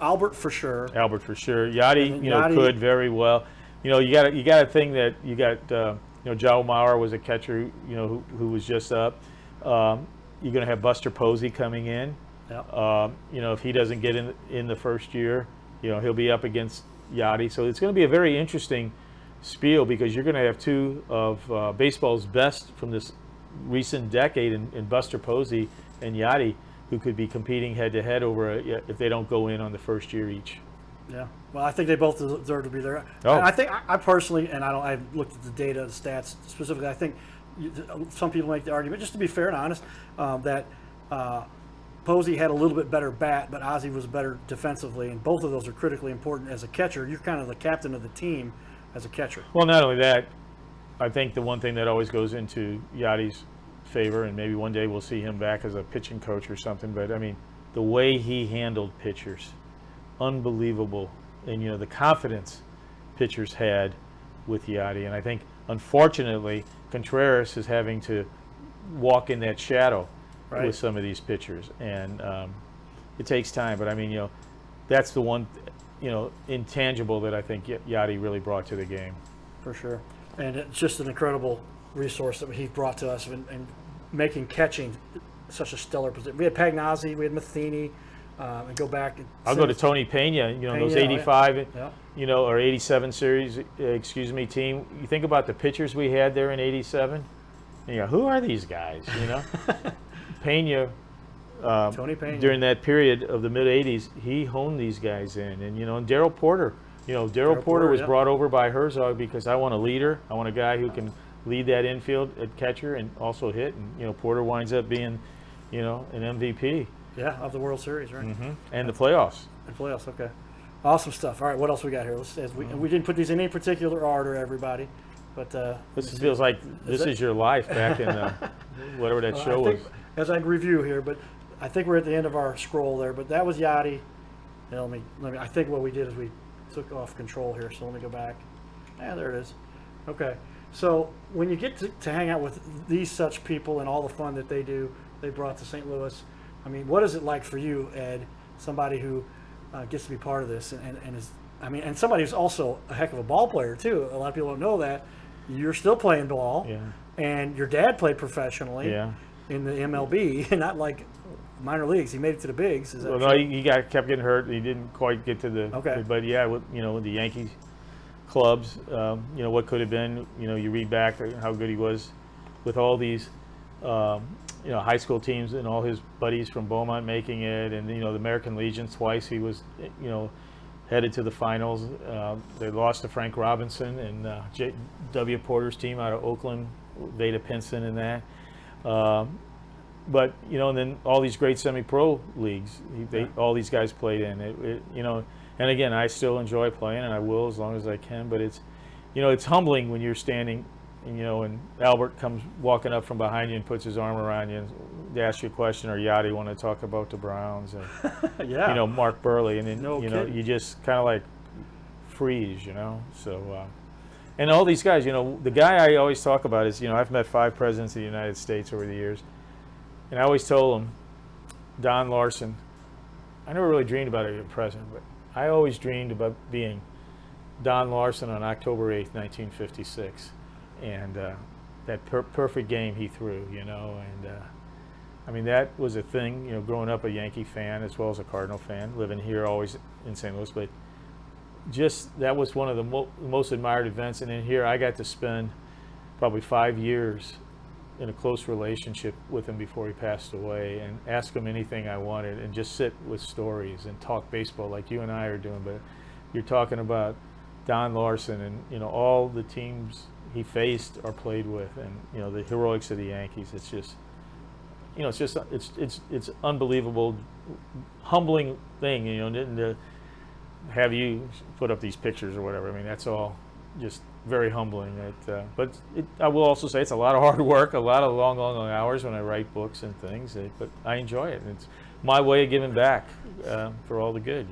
Albert for sure. Albert for sure. Yachty, you know, Yachty could very well. You know, you got a thing that you got. You know, Joe Mauer was a catcher. You know, who was just up. You're gonna have Buster Posey coming in. Yep. You know, if he doesn't get in the first year, you know, he'll be up against Yachty. So it's going to be a very interesting spiel, because you're going to have 2 of baseball's best from this recent decade in Buster Posey and Yachty, who could be competing head-to-head over if they don't go in on the first year each. Yeah. Well, I think they both deserve to be there. Oh. And I think I personally, and I've looked at the data, the stats specifically. I think some people make the argument, just to be fair and honest, that Posey had a little bit better bat, but Ozzie was better defensively, and both of those are critically important as a catcher. You're kind of the captain of the team as a catcher. Well, not only that, I think the one thing that always goes into Yachty's favor, and maybe one day we'll see him back as a pitching coach or something, but I mean, the way he handled pitchers, unbelievable. And you know, the confidence pitchers had with Yachty, and I think, unfortunately, Contreras is having to walk in that shadow with some of these pitchers, and it takes time. But I mean, you know, that's the one, you know, intangible that I think Yachty really brought to the game. For sure, and it's just an incredible resource that he brought to us, and making catching such a stellar position. We had Pagnozzi, we had Matheny, and go back. I'll go to Tony Pena. You know, those 85, you know, or 87 series, team. You think about the pitchers we had there in '87. You know, who are these guys? You know. Pena, Tony Pena, during that period of the mid '80s, he honed these guys in, and you know, and Darryl Porter. You know, Darryl Porter was brought over by Herzog because I want a leader. I want a guy who can lead that infield at catcher and also hit. And you know, Porter winds up being, you know, an MVP. Yeah, of the World Series, right? Mm-hmm. And the playoffs. The playoffs, okay. Awesome stuff. All right, what else we got here? We didn't put these in any particular order, everybody, but this feels like this is your life back in whatever that show was. As I review here, but I think we're at the end of our scroll there. But that was Yachty. You know, let me. I think what we did is we took off control here. So let me go back. Yeah, there it is. Okay. So when you get to hang out with these such people and all the fun that they do, they brought to St. Louis. I mean, what is it like for you, Ed, somebody who gets to be part of this and is, I mean, and somebody who's also a heck of a ball player too. A lot of people don't know that. You're still playing ball, Yeah. and your dad played professionally Yeah. in the MLB, not like minor leagues. He made it to the bigs. Is that Well, true? no, he kept getting hurt. He didn't quite get to the. Okay. But yeah, with, with the Yankee clubs, what could have been. You read back how good he was with all these, high school teams and all his buddies from Beaumont making it, and the American Legion twice. He was, headed to the finals. They lost to Frank Robinson and W. Porter's team out of Oakland, Veda Pinson and that. But and then all these great semi-pro leagues, all these guys played in it. And again, I still enjoy playing, and I will as long as I can. But it's humbling when you're standing, and Albert comes walking up from behind you and puts his arm around you and asks you a question, or Yachty want to talk about the Browns, and Yeah. Mark Burley, and then No kidding. you just kind of like freeze, So, and all these guys, the guy I always talk about is, I've met 5 presidents of the United States over the years. And I always told him, Don Larson, I never really dreamed about being a president, but I always dreamed about being Don Larson on October 8th, 1956. And that perfect game he threw, and I mean, that was a thing, growing up a Yankee fan as well as a Cardinal fan, living here always in St. Louis. But just that was one of the most admired events. And in here, I got to spend probably 5 years in a close relationship with him before he passed away, and ask him anything I wanted, and just sit with stories and talk baseball like you and I are doing. But you're talking about Don Larson and all the teams he faced or played with, and the heroics of the Yankees. It's just it's unbelievable, humbling thing, and to have you put up these pictures or whatever. I mean, that's all just very humbling. But I will also say it's a lot of hard work, a lot of long hours when I write books and things. But I enjoy it. And it's my way of giving back for all the good,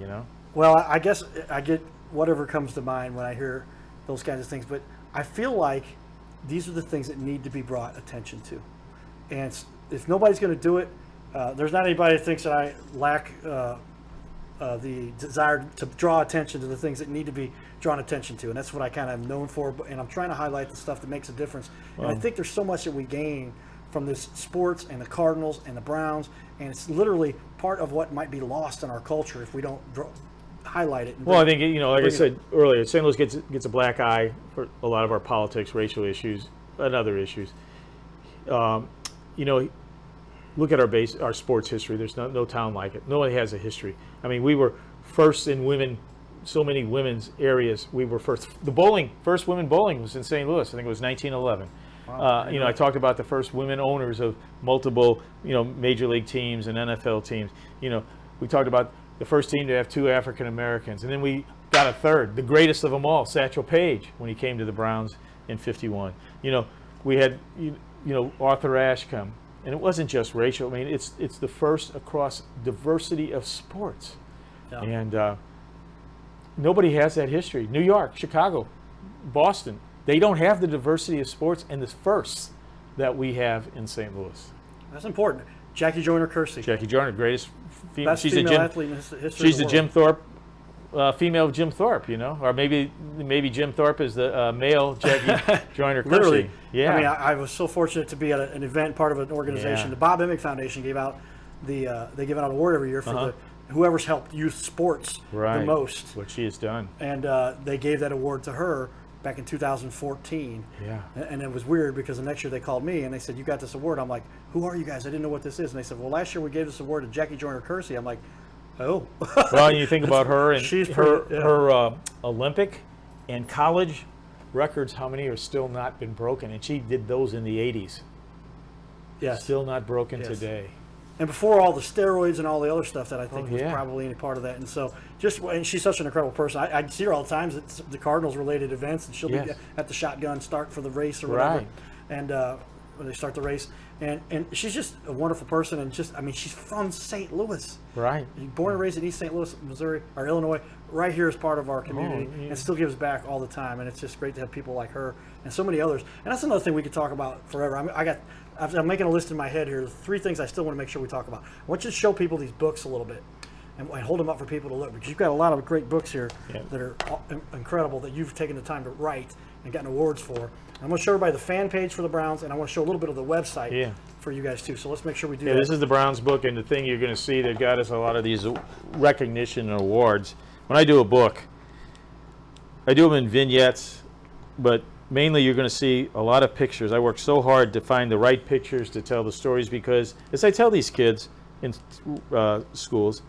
Well, I guess I get whatever comes to mind when I hear those kinds of things, but I feel like these are the things that need to be brought attention to. And if nobody's going to do it, there's not anybody that thinks that I lack the desire to draw attention to the things that need to be drawn attention to. And that's what I kind of am known for. And I'm trying to highlight the stuff that makes a difference. And I think there's so much that we gain from this sports and the Cardinals and the Browns. And it's literally part of what might be lost in our culture if we don't highlight it. Well, I think, like I said earlier, St. Louis gets a black eye for a lot of our politics, racial issues, and other issues. Look at our sports history. There's no town like it. Nobody has a history. I mean, we were first in women, so many women's areas. We were first. First women bowling was in St. Louis. I think it was 1911. Wow. I talked about the first women owners of multiple, major league teams and NFL teams. We talked about the first team to have 2 African Americans, and then we got a third, the greatest of them all, Satchel Paige, when he came to the Browns in '51. We had, Arthur Ashe come. And it wasn't just racial. I mean, it's the first across diversity of sports. Yeah. And nobody has that history. New York, Chicago, Boston, they don't have the diversity of sports and the firsts that we have in St. Louis. That's important. Jackie Joyner-Kersee. Jackie Joyner, greatest female. Best female athlete in history She's of the the Jim Thorpe, female Jim Thorpe, or maybe Jim Thorpe is the male Jackie Joyner-Kersee. Literally. Yeah. I mean, I was so fortunate to be at an event, part of an organization. Yeah. The Bob Emick Foundation gave out they give out an award every year for whoever's helped youth sports the most. What she has done. And they gave that award to her back in 2014. Yeah. And it was weird because the next year they called me and they said, "You got this award." I'm like, "Who are you guys? I didn't know what this is." And they said, "Well, last year we gave this award to Jackie Joyner-Kersee." I'm like, "Oh." Well, you think about her and she's her Olympic and college records, how many are still not been broken? And she did those in the 80s. Yes. Still not broken today. And before all the steroids and all the other stuff that I think was yeah. probably any part of that. And so and she's such an incredible person. I see her all the time at the Cardinals related events, and she'll be at the shotgun start for the race or whatever. Right. And when they start the race. And she's just a wonderful person, and she's from St. Louis. Right. Born and raised in East St. Louis, Missouri, or Illinois, right here as part of our community, and still gives back all the time. And it's just great to have people like her and so many others. And that's another thing we could talk about forever. I mean, I'm making a list in my head here. 3 things I still want to make sure we talk about. I want you to show people these books a little bit and hold them up for people to look, because you've got a lot of great books here that are incredible that you've taken the time to write and gotten awards for. I'm going to show everybody the fan page for the Browns, and I want to show a little bit of the website for you guys too. So let's make sure we do that. This is the Browns book, and the thing you're going to see that got us a lot of these recognition and awards. When I do a book, I do them in vignettes, but mainly you're going to see a lot of pictures. I work so hard to find the right pictures to tell the stories, because as I tell these kids in schools,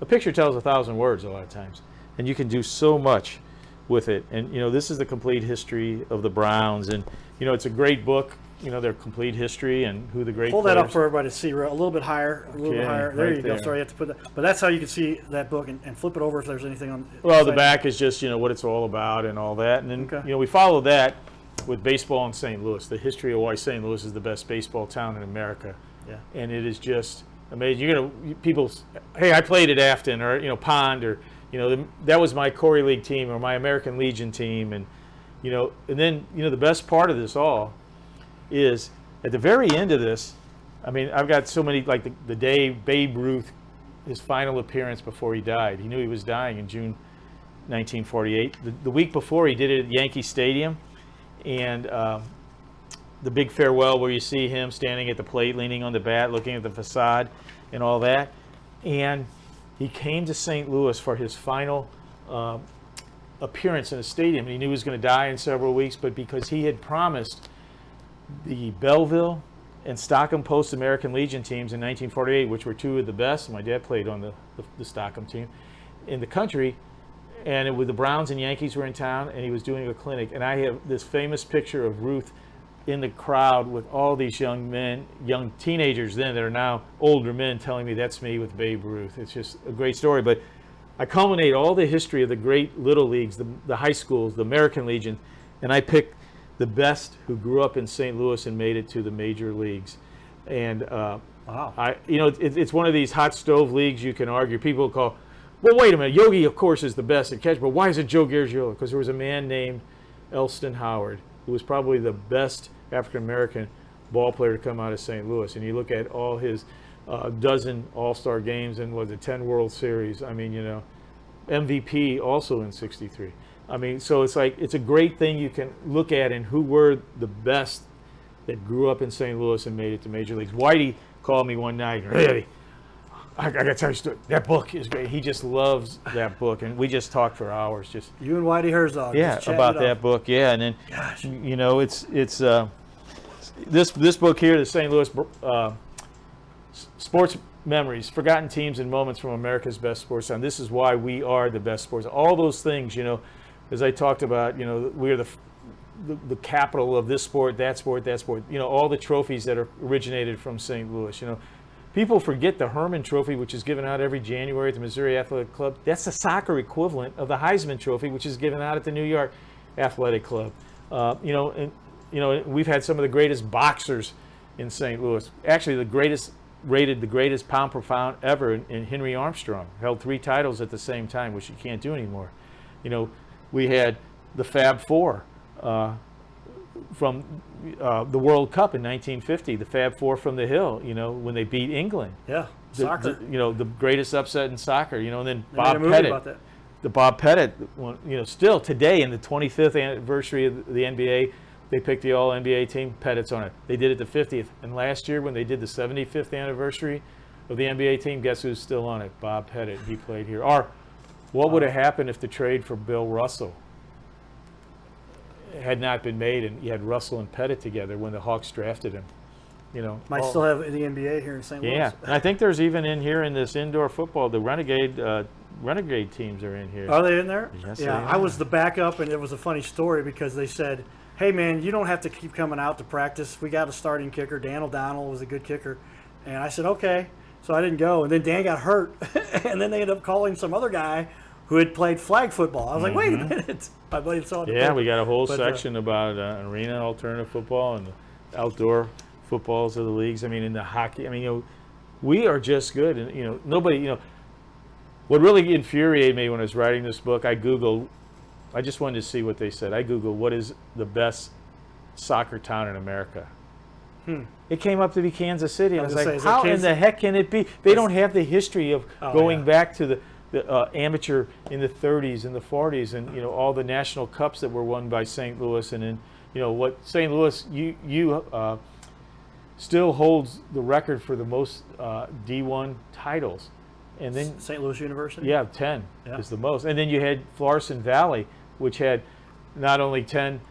a picture tells 1,000 words a lot of times, and you can do so much with it. And this is the complete history of the Browns, and it's a great book. Their complete history and who the great Pull players. that up for everybody to see, a little bit higher, a little bit higher. There right you go. Sorry, you have to put that. But that's how you can see that book, and flip it over if there's anything on. Well, the back is just what it's all about and all that, and then we follow that with baseball in St. Louis, the history of why St. Louis is the best baseball town in America. Yeah. And it is just amazing. People, hey, I played at Afton or Pond, or that was my Corey League team or my American Legion team, and then the best part of this all is at the very end of this. I mean, I've got so many, like the day Babe Ruth, his final appearance before he died. He knew he was dying in June 1948. The week before, he did it at Yankee Stadium, and the big farewell where you see him standing at the plate, leaning on the bat, looking at the facade and all that. And he came to St. Louis for his final appearance in the stadium. He knew he was going to die in several weeks, but because he had promised the Belleville and Stockholm Post American Legion teams in 1948, which were 2 of the best. My dad played on the Stockholm team in the country, and with the Browns and Yankees were in town, and he was doing a clinic. And I have this famous picture of Ruth in the crowd with all these young men, young teenagers then that are now older men, telling me that's me with Babe Ruth. It's just a great story. But I culminate all the history of the great little leagues, the high schools, the American Legion, and I pick the best who grew up in St. Louis and made it to the major leagues. And wow, it's one of these hot stove leagues you can argue. People call, well, wait a minute, Yogi, of course, is the best at catch, but why is it Joe Garagiola? Because there was a man named Elston Howard who was probably the best African-American ball player to come out of St. Louis. And you look at all his dozen All-Star games and 10 World Series. I mean, MVP also in '63. I mean, so it's a great thing you can look at and who were the best that grew up in St. Louis and made it to major leagues. Whitey called me one night, really, I got to tell you a story. That book is great. He just loves that book, and we just talked for hours. Just you and Whitey Herzog. About that book. Yeah, and then it's this book here, the St. Louis Sports Memories, Forgotten Teams and Moments from America's Best Sports Town. This is why we are the best sports. All those things, as I talked about, we are the capital of this sport, that sport, that sport. All the trophies that are originated from St. Louis. People forget the Herman Trophy, which is given out every January at the Missouri Athletic Club. That's the soccer equivalent of the Heisman Trophy, which is given out at the New York Athletic Club. We've had some of the greatest boxers in St. Louis. Actually, rated the greatest pound per pound ever in Henry Armstrong. Held 3 titles at the same time, which you can't do anymore. We had the Fab Four from the World Cup in 1950. The Fab Four from the Hill. when they beat England. Yeah, soccer. The greatest upset in soccer. And then They Bob made a movie Pettit. about that. The Bob Pettit one. Still today in the 25th anniversary of the NBA, they picked the All-NBA team. Pettit's on it. They did it the 50th. And last year when they did the 75th anniversary of the NBA team, guess who's still on it? Bob Pettit. He played here. Or what would have happened if the trade for Bill Russell had not been made, and you had Russell and Pettit together when the Hawks drafted him? Might still have the NBA here in St. Louis. Yeah, and I think there's even in here in this indoor football, the Renegade teams are in here. Are they in there? Yes, yeah, they are. I was the backup, and it was a funny story because they said, hey, man, you don't have to keep coming out to practice. We got a starting kicker. Dan O'Donnell was a good kicker. And I said, okay. So I didn't go. And then Dan got hurt. And then they ended up calling some other guy who had played flag football. I was like, wait a minute. My buddy saw it. Yeah, we got a whole section about arena alternative football and the outdoor footballs of the leagues. I mean, in the hockey. I mean, we are just good. And, nobody, what really infuriated me when I was writing this book, I Googled, I just wanted to see what they said. I Googled, what is the best soccer town in America? It came up to be Kansas City. And I was gonna like, say, is it how in Kansas? the heck can it be? They don't have the history of going yeah. back to the amateur in the 30s and the 40s, and all the national cups that were won by St. Louis, and then what St. Louis still holds the record for the most D1 titles, and then St. Louis University. yeah, 10 is the most, and then you had Florissant Valley, which had not only 10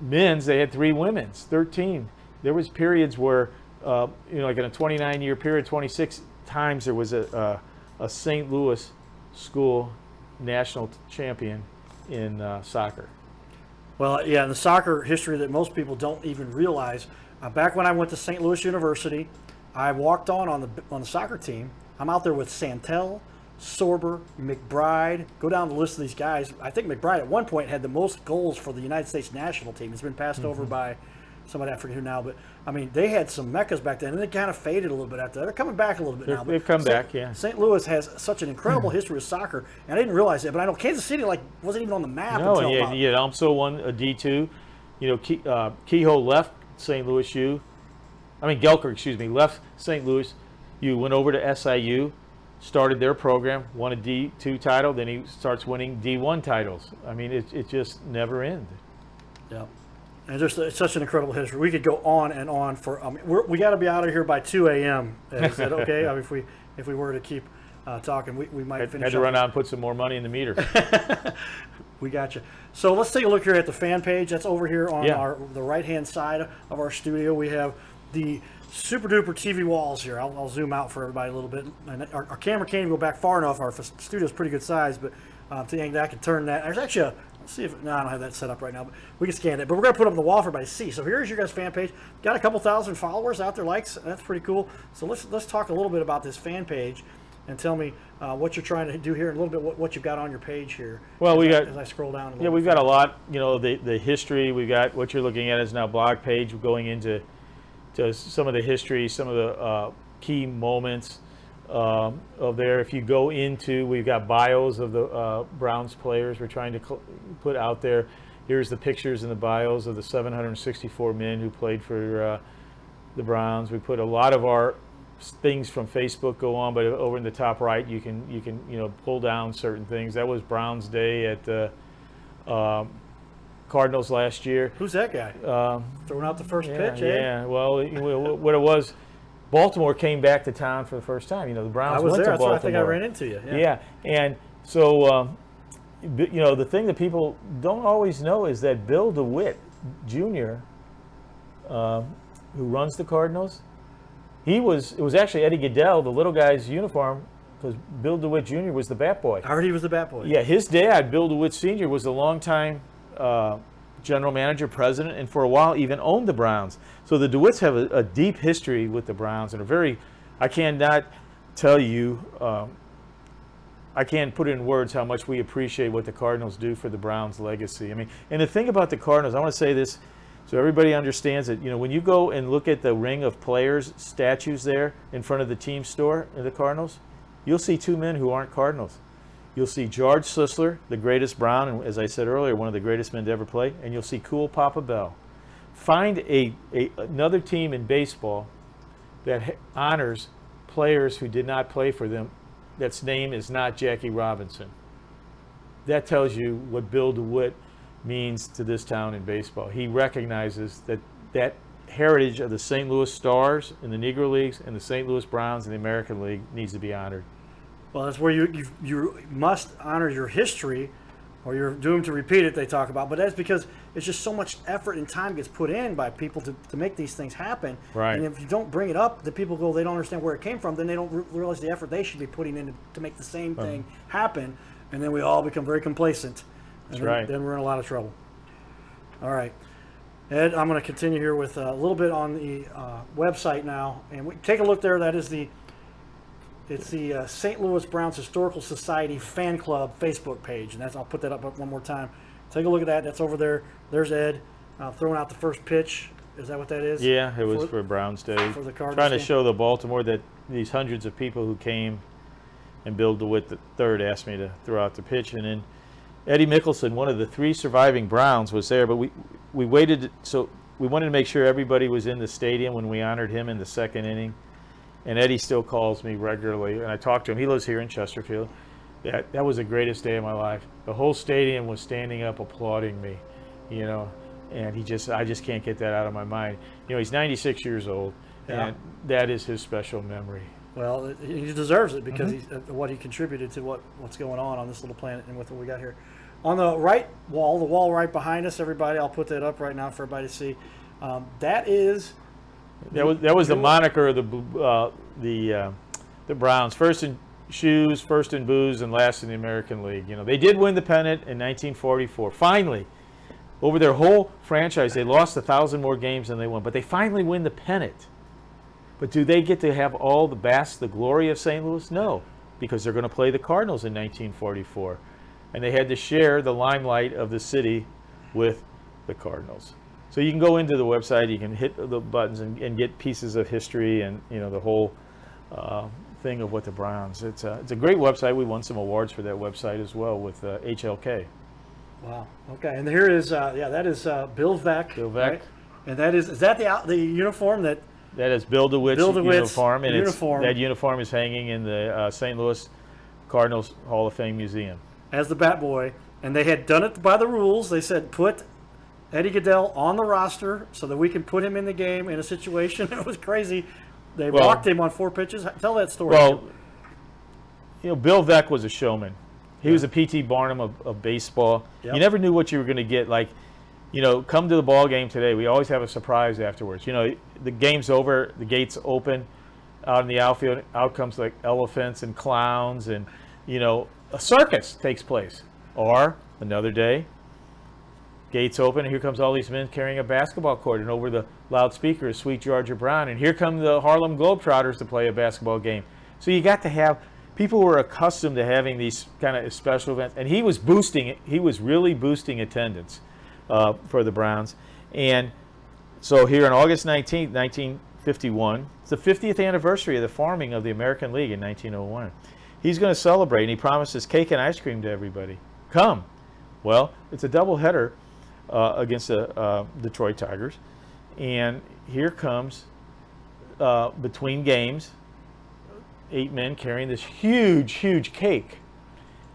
men's, they had 3 women's, 13. There was periods where like in a 29-year period, 26 times there was a St. Louis school national champion in soccer. Well, yeah, in the soccer history that most people don't even realize. Back when I went to St. Louis University, I walked on the soccer team. I'm out there with Santel, Sorber, McBride. Go down the list of these guys. I think McBride at one point had the most goals for the United States national team. It's been passed over by somebody I forget who now, but I mean they had some meccas back then, and they kind of faded a little bit after that. They're coming back a little bit now. They've come back, yeah. St. Louis has such an incredible history with soccer, and I didn't realize that. But I know Kansas City wasn't even on the map. No, until about, yeah, Elmso won a D2. Kehoe left St. Louis U. I mean Gelker, excuse me, left St. Louis U, went over to SIU, started their program, won a D2 title, then he starts winning D1 titles. I mean, it just never ends. Yeah. And it's such an incredible history. We could go on and on for. We got to be out of here by 2 a.m. Is that okay? I mean, if we were to keep talking, we might finish. Had to run out and put some more money in the meter. We got you. So let's take a look here at the fan page. That's over here on Yeah. the right-hand side of our studio. We have the super duper TV walls here. I'll zoom out for everybody a little bit. And our camera can't even go back far enough. Our studio's pretty good size, but I can turn that. There's actually let's see if, no, I don't have that set up right now, but we can scan it. But we're going to put it on the wall for everybody to see. So here's your guys' fan page. Got a couple thousand followers out there, likes. That's pretty cool. So let's talk a little bit about this fan page and tell me what you're trying to do here and a little bit what you've got on your page here. Well, as I scroll down a little bit. we've got a lot, the history. We've got what you're looking at is now blog page going into some of the history, some of the key moments of there. If you go into, we've got bios of the Browns players we're trying to put out there. Here's the pictures and the bios of the 764 men who played for the Browns. We put a lot of our things from Facebook go on, but over in the top right you can pull down certain things. That was Browns Day at the Cardinals last year. Who's that guy? Throwing out the first pitch, eh? Yeah, well, what it was, Baltimore came back to town for the first time. The Browns went to Baltimore. That's where I think I ran into you. Yeah, and so, the thing that people don't always know is that Bill DeWitt Jr., who runs the Cardinals, it was actually Eddie Goodell, the little guy's uniform, because Bill DeWitt Jr. was the bat boy. I heard he was the bat boy. Yeah, his dad, Bill DeWitt Sr., was a longtime general manager, president, and for a while even owned the Browns. So the DeWitts have a deep history with the Browns and I cannot tell you, I can't put it in words how much we appreciate what the Cardinals do for the Browns' legacy. I mean, and the thing about the Cardinals, I want to say this so everybody understands it. When you go and look at the ring of players statues there in front of the team store in the Cardinals, you'll see 2 men who aren't Cardinals. You'll see George Sisler, the greatest Brown, and as I said earlier, one of the greatest men to ever play, and you'll see Cool Papa Bell. Find another team in baseball that honors players who did not play for them, that's name is not Jackie Robinson. That tells you what Bill DeWitt means to this town in baseball. He recognizes that heritage of the St. Louis Stars in the Negro Leagues and the St. Louis Browns in the American League needs to be honored. Well, that's where you must honor your history, or you're doomed to repeat it. They talk about, but that's because it's just so much effort and time gets put in by people to make these things happen. Right. And if you don't bring it up, the people go, they don't understand where it came from. Then they don't realize the effort they should be putting in to make the same thing happen. And then we all become very complacent. That's right. Then we're in a lot of trouble. All right, Ed, I'm going to continue here with a little bit on the website now, and we take a look there. That is the St. Louis Browns Historical Society Fan Club Facebook page, and I'll put that up one more time. Take a look at that. That's over there. There's Ed throwing out the first pitch. Is that what that is? Yeah, it was for Browns Day. For the Cardinals trying to game? show the Baltimore that these hundreds of people who came, and Bill DeWitt III asked me to throw out the pitch, and then Eddie Mickelson, one of the 3 surviving Browns, was there, but we waited. So we wanted to make sure everybody was in the stadium when we honored him in the second inning. And Eddie still calls me regularly, and I talk to him. He lives here in Chesterfield. That was the greatest day of my life. The whole stadium was standing up applauding me, you know, and I just can't get that out of my mind. You know, he's 96 years old, and that is his special memory. Well, he deserves it because he's what he contributed to what's going on this little planet and with what we got here. On the right wall, the wall right behind us, everybody, I'll put that up right now for everybody to see. That was the moniker of the Browns. First in shoes, first in booze, and last in the American League. You know, they did win the pennant in 1944. Finally, over their whole franchise, they lost 1,000 more games than they won, but they finally win the pennant. But do they get to have all the glory of St. Louis? No, because they're going to play the Cardinals in 1944. And they had to share the limelight of the city with the Cardinals. So you can go into the website, you can hit the buttons and get pieces of history and, you know, the whole thing of what the Browns. It's a great website. We won some awards for that website as well with HLK. Wow. Okay. And here is that is Bill Veeck. Bill Veeck. Right? And that is that the uniform that. That is Bill DeWitt's uniform, and uniform. That uniform is hanging in the St. Louis Cardinals Hall of Fame Museum. As the Bat Boy, and they had done it by the rules. They said put Eddie Goodell on the roster so that we can put him in the game in a situation. It was crazy. They walked him on 4 pitches. Tell that story. Well, you know, Bill Veeck was a showman. He was a P.T. Barnum of baseball. Yep. You never knew what you were going to get. Like, you know, come to the ball game today. We always have a surprise afterwards. You know, the game's over, the gates open, out in the outfield, out comes like elephants and clowns, and, you know, a circus takes place. Or another day, gates open, and here comes all these men carrying a basketball court, and over the loudspeaker is Sweet Georgia Brown, and here come the Harlem Globetrotters to play a basketball game. So you got to have people who were accustomed to having these kind of special events, and he was really boosting attendance for the Browns. And so here on August 19th, 1951, it's the 50th anniversary of the forming of the American League in 1901. He's going to celebrate, and he promises cake and ice cream to everybody. Come. Well, it's a doubleheader against the Detroit Tigers. And here comes, between games, 8 men carrying this huge, huge cake.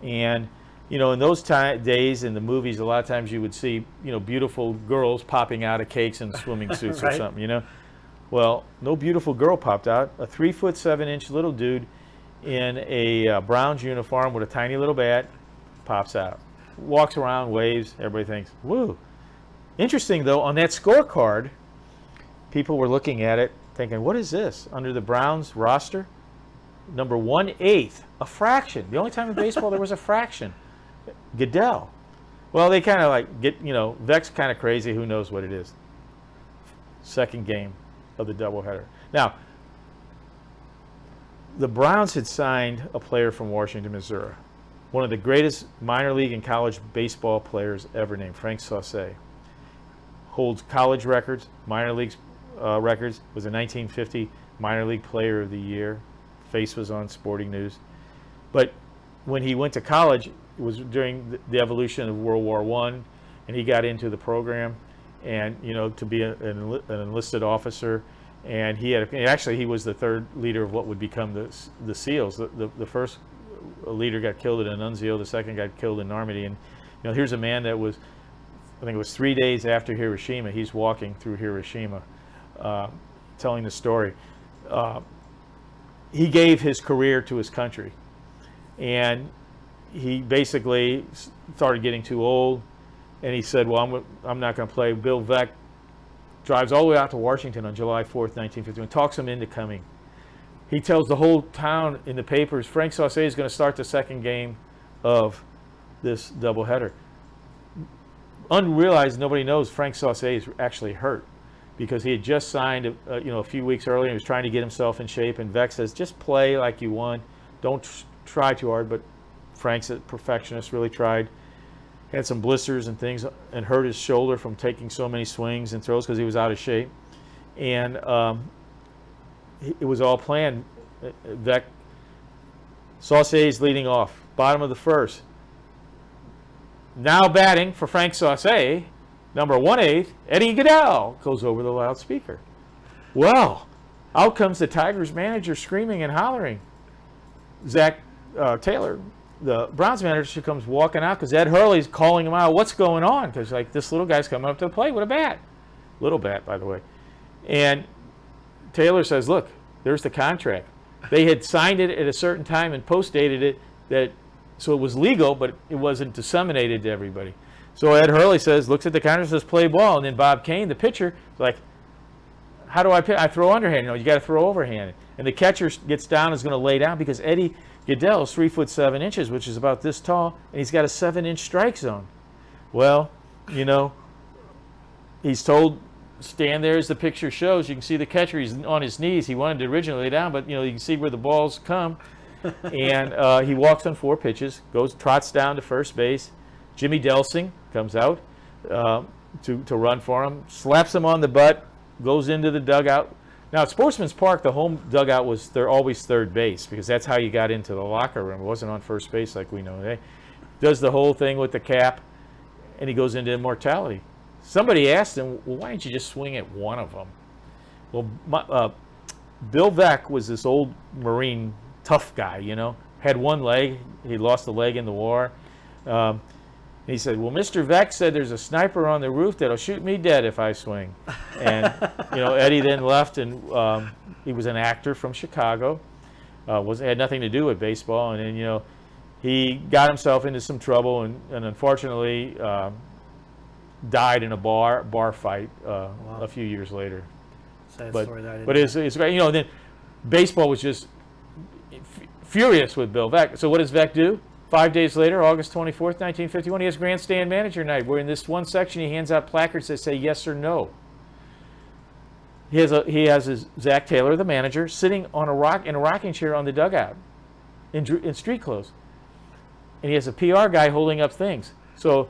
And, you know, in those days in the movies, a lot of times you would see, you know, beautiful girls popping out of cakes in swimming suits right. Or something, you know. Well, no beautiful girl popped out. A 3'7" little dude in a Browns uniform with a tiny little bat pops out. Walks around, waves, everybody thinks, woo. Interesting, though, on that scorecard, people were looking at it thinking, what is this? Under the Browns roster, number 1/8, a fraction. The only time in baseball there was a fraction. Goodell. Well, they kind of like get, you know, Veeck's kind of crazy. Who knows what it is? Second game of the doubleheader. Now, the Browns had signed a player from Washington, Missouri, one of the greatest minor league and college baseball players ever named, Frank Sauce. Holds college records, minor league records, was a 1950 minor league player of the year. Face was on Sporting News. But when he went to college, it was during the evolution of World War I, and he got into the program, and, you know, to be an enlisted officer. And he was the third leader of what would become the SEALs. The first leader got killed at Annunzio, the second got killed in Normandy. And, you know, here's a man that was, I think it was 3 days after Hiroshima, he's walking through Hiroshima, telling the story. He gave his career to his country, and he basically started getting too old, and he said, well, I'm not going to play. Bill Veeck drives all the way out to Washington on July 4th, 1951, talks him into coming. He tells the whole town in the papers, Frank Sauce is going to start the second game of this doubleheader. Unrealized, nobody knows Frank Sauce is actually hurt, because he had just signed a few weeks earlier. He was trying to get himself in shape, and Veeck says, just play like you won. Don't try too hard. But Frank's a perfectionist, really tried. Had some blisters and things, and hurt his shoulder from taking so many swings and throws because he was out of shape. And it was all planned. Veeck, Sauce is leading off, bottom of the first. Now batting for Frank Sauce number 1/8, Eddie Goodell, goes over the loudspeaker. Well, out comes the Tigers manager screaming and hollering. Zach Taylor, the Browns manager, comes walking out because Ed Hurley's calling him out. What's going on? Because like this little guy's coming up to the plate with a bat. Little bat, by the way. And Taylor says, look, there's the contract. They had signed it at a certain time and post-dated it, so it was legal, but it wasn't disseminated to everybody. So Ed Hurley looks at the contract, says play ball, and then Bob Kane, the pitcher, is like, how do I pitch? I throw underhand. No, you got to throw overhand. And the catcher gets down and is going to lay down because Eddie Goodell is 3'7", which is about this tall, and he's got a 7-inch strike zone. Well, he's told, stand there as the picture shows. You can see the catcher, he's on his knees. He wanted to originally lay down, but you can see where the balls come. And he walks on 4 pitches, trots down to first base. Jimmy Delsing comes out to run for him, slaps him on the butt, goes into the dugout. Now at Sportsman's Park, the home dugout was always third base because that's how you got into the locker room. It wasn't on first base like we know today. Does the whole thing with the cap, and he goes into immortality. Somebody asked him, well, why didn't you just swing at one of them? Well, Bill Veeck was this old Marine tough guy, had one leg. He lost a leg in the war. He said, well, Mr. Veeck said there's a sniper on the roof that'll shoot me dead if I swing. And, Eddie then left, and he was an actor from Chicago. Had nothing to do with baseball. And then, he got himself into some trouble and unfortunately died in a bar fight Wow. a few years later. Sad But story that I but didn't it's great. Then baseball was just furious with Bill Veeck. So what does Veeck do? 5 days later, August 24th, 1951, he has grandstand manager night, where in this one section he hands out placards that say yes or no. He has his Zach Taylor, the manager, sitting on in a rocking chair on the dugout in street clothes, and he has a PR guy holding up things. So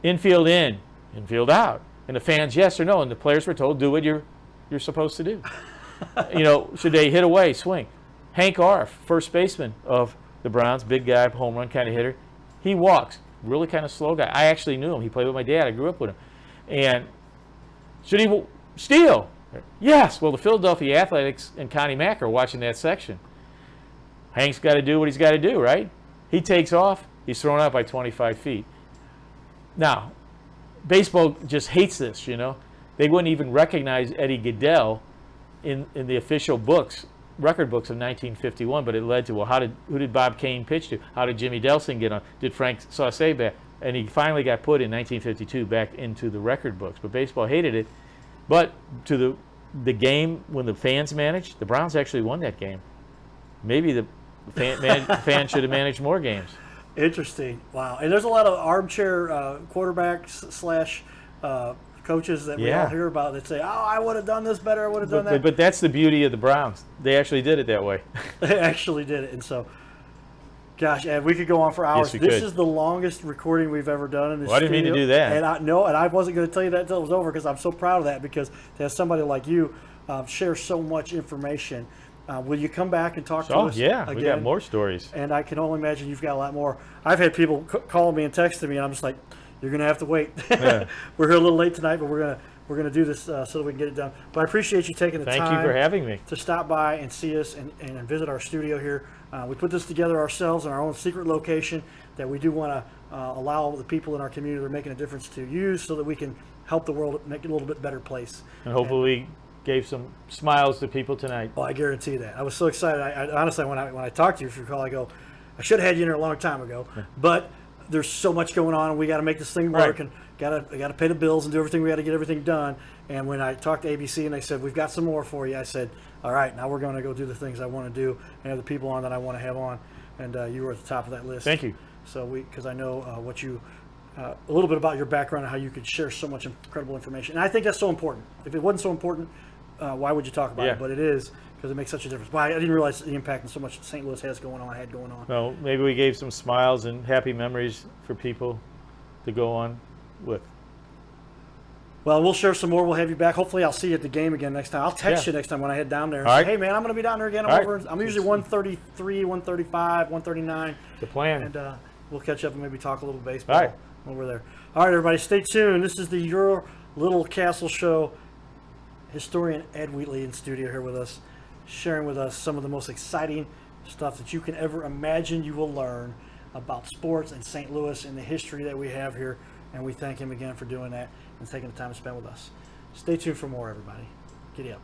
infield in, infield out, and the fans yes or no, and the players were told do what you're supposed to do. Should they hit away, swing? Hank Arf, first baseman of the Browns, big guy, home run kind of hitter. He walks, really kind of slow guy. I actually knew him. He played with my dad. I grew up with him. And should he steal? Yes. Well, the Philadelphia Athletics and Connie Mack are watching that section. Hank's got to do what he's got to do, right? He takes off. He's thrown out by 25 feet. Now, baseball just hates this, They wouldn't even recognize Eddie Goodell in the official record books of 1951, but it led to, who did Bob Kane pitch to? How did Jimmy Delsing get on? Did Frank Sauce back? And he finally got put in 1952 back into the record books. But baseball hated it. But to the game when the fans managed, the Browns actually won that game. Maybe the fans should have managed more games. Interesting. Wow. And there's a lot of armchair quarterbacks / coaches that we all hear about that say, oh, I would have done this better, I would have done that. But that's the beauty of the Browns. They actually did it that way. They actually did it. And so, gosh, Ed, we could go on for hours. Yes, this is the longest recording we've ever done in this I didn't mean to do that. And I wasn't going to tell you that until it was over because I'm so proud of that, because to have somebody like you share so much information. Will you come back and talk to us again? We got more stories. And I can only imagine you've got a lot more. I've had people call me and texting me, and I'm just like, you're going to have to wait. Yeah. We're here a little late tonight, but we're gonna do this so that we can get it done. But I appreciate you taking the time. Thank you for having me. To stop by and see us and visit our studio here. We put this together ourselves in our own secret location that we do want to allow the people in our community that are making a difference to use, so that we can help the world make it a little bit better place. And hopefully gave some smiles to people tonight. Well, I guarantee that. I was so excited. I honestly, when I talked to you, if you recall, I go, I should have had you in here a long time ago, but there's so much going on, and we got to make this thing work, and got to pay the bills and do everything. We got to get everything done. And when I talked to ABC and they said, we've got some more for you, I said, all right, now we're going to go do the things I want to do and have the people on that I want to have on. And you were at the top of that list. Thank you. So because I know what you, a little bit about your background and how you could share so much incredible information. And I think that's so important. If it wasn't so important, why would you talk about it? But it is, because it makes such a difference. But I didn't realize the impact and so much St. Louis had going on. Well, maybe we gave some smiles and happy memories for people to go on with. Well, we'll share some more. We'll have you back. Hopefully, I'll see you at the game again next time. I'll text you next time when I head down there. And say, hey, man, I'm going to be down there again. I'm usually 133, 135, 139. The plan. And we'll catch up and maybe talk a little baseball. All right. over there. All right, everybody, stay tuned. This is the Your Little Castle Show. Historian Ed Wheatley in studio here with us, sharing with us some of the most exciting stuff that you can ever imagine you will learn about sports in St. Louis and the history that we have here. And we thank him again for doing that and taking the time to spend with us. Stay tuned for more, everybody. Giddy up.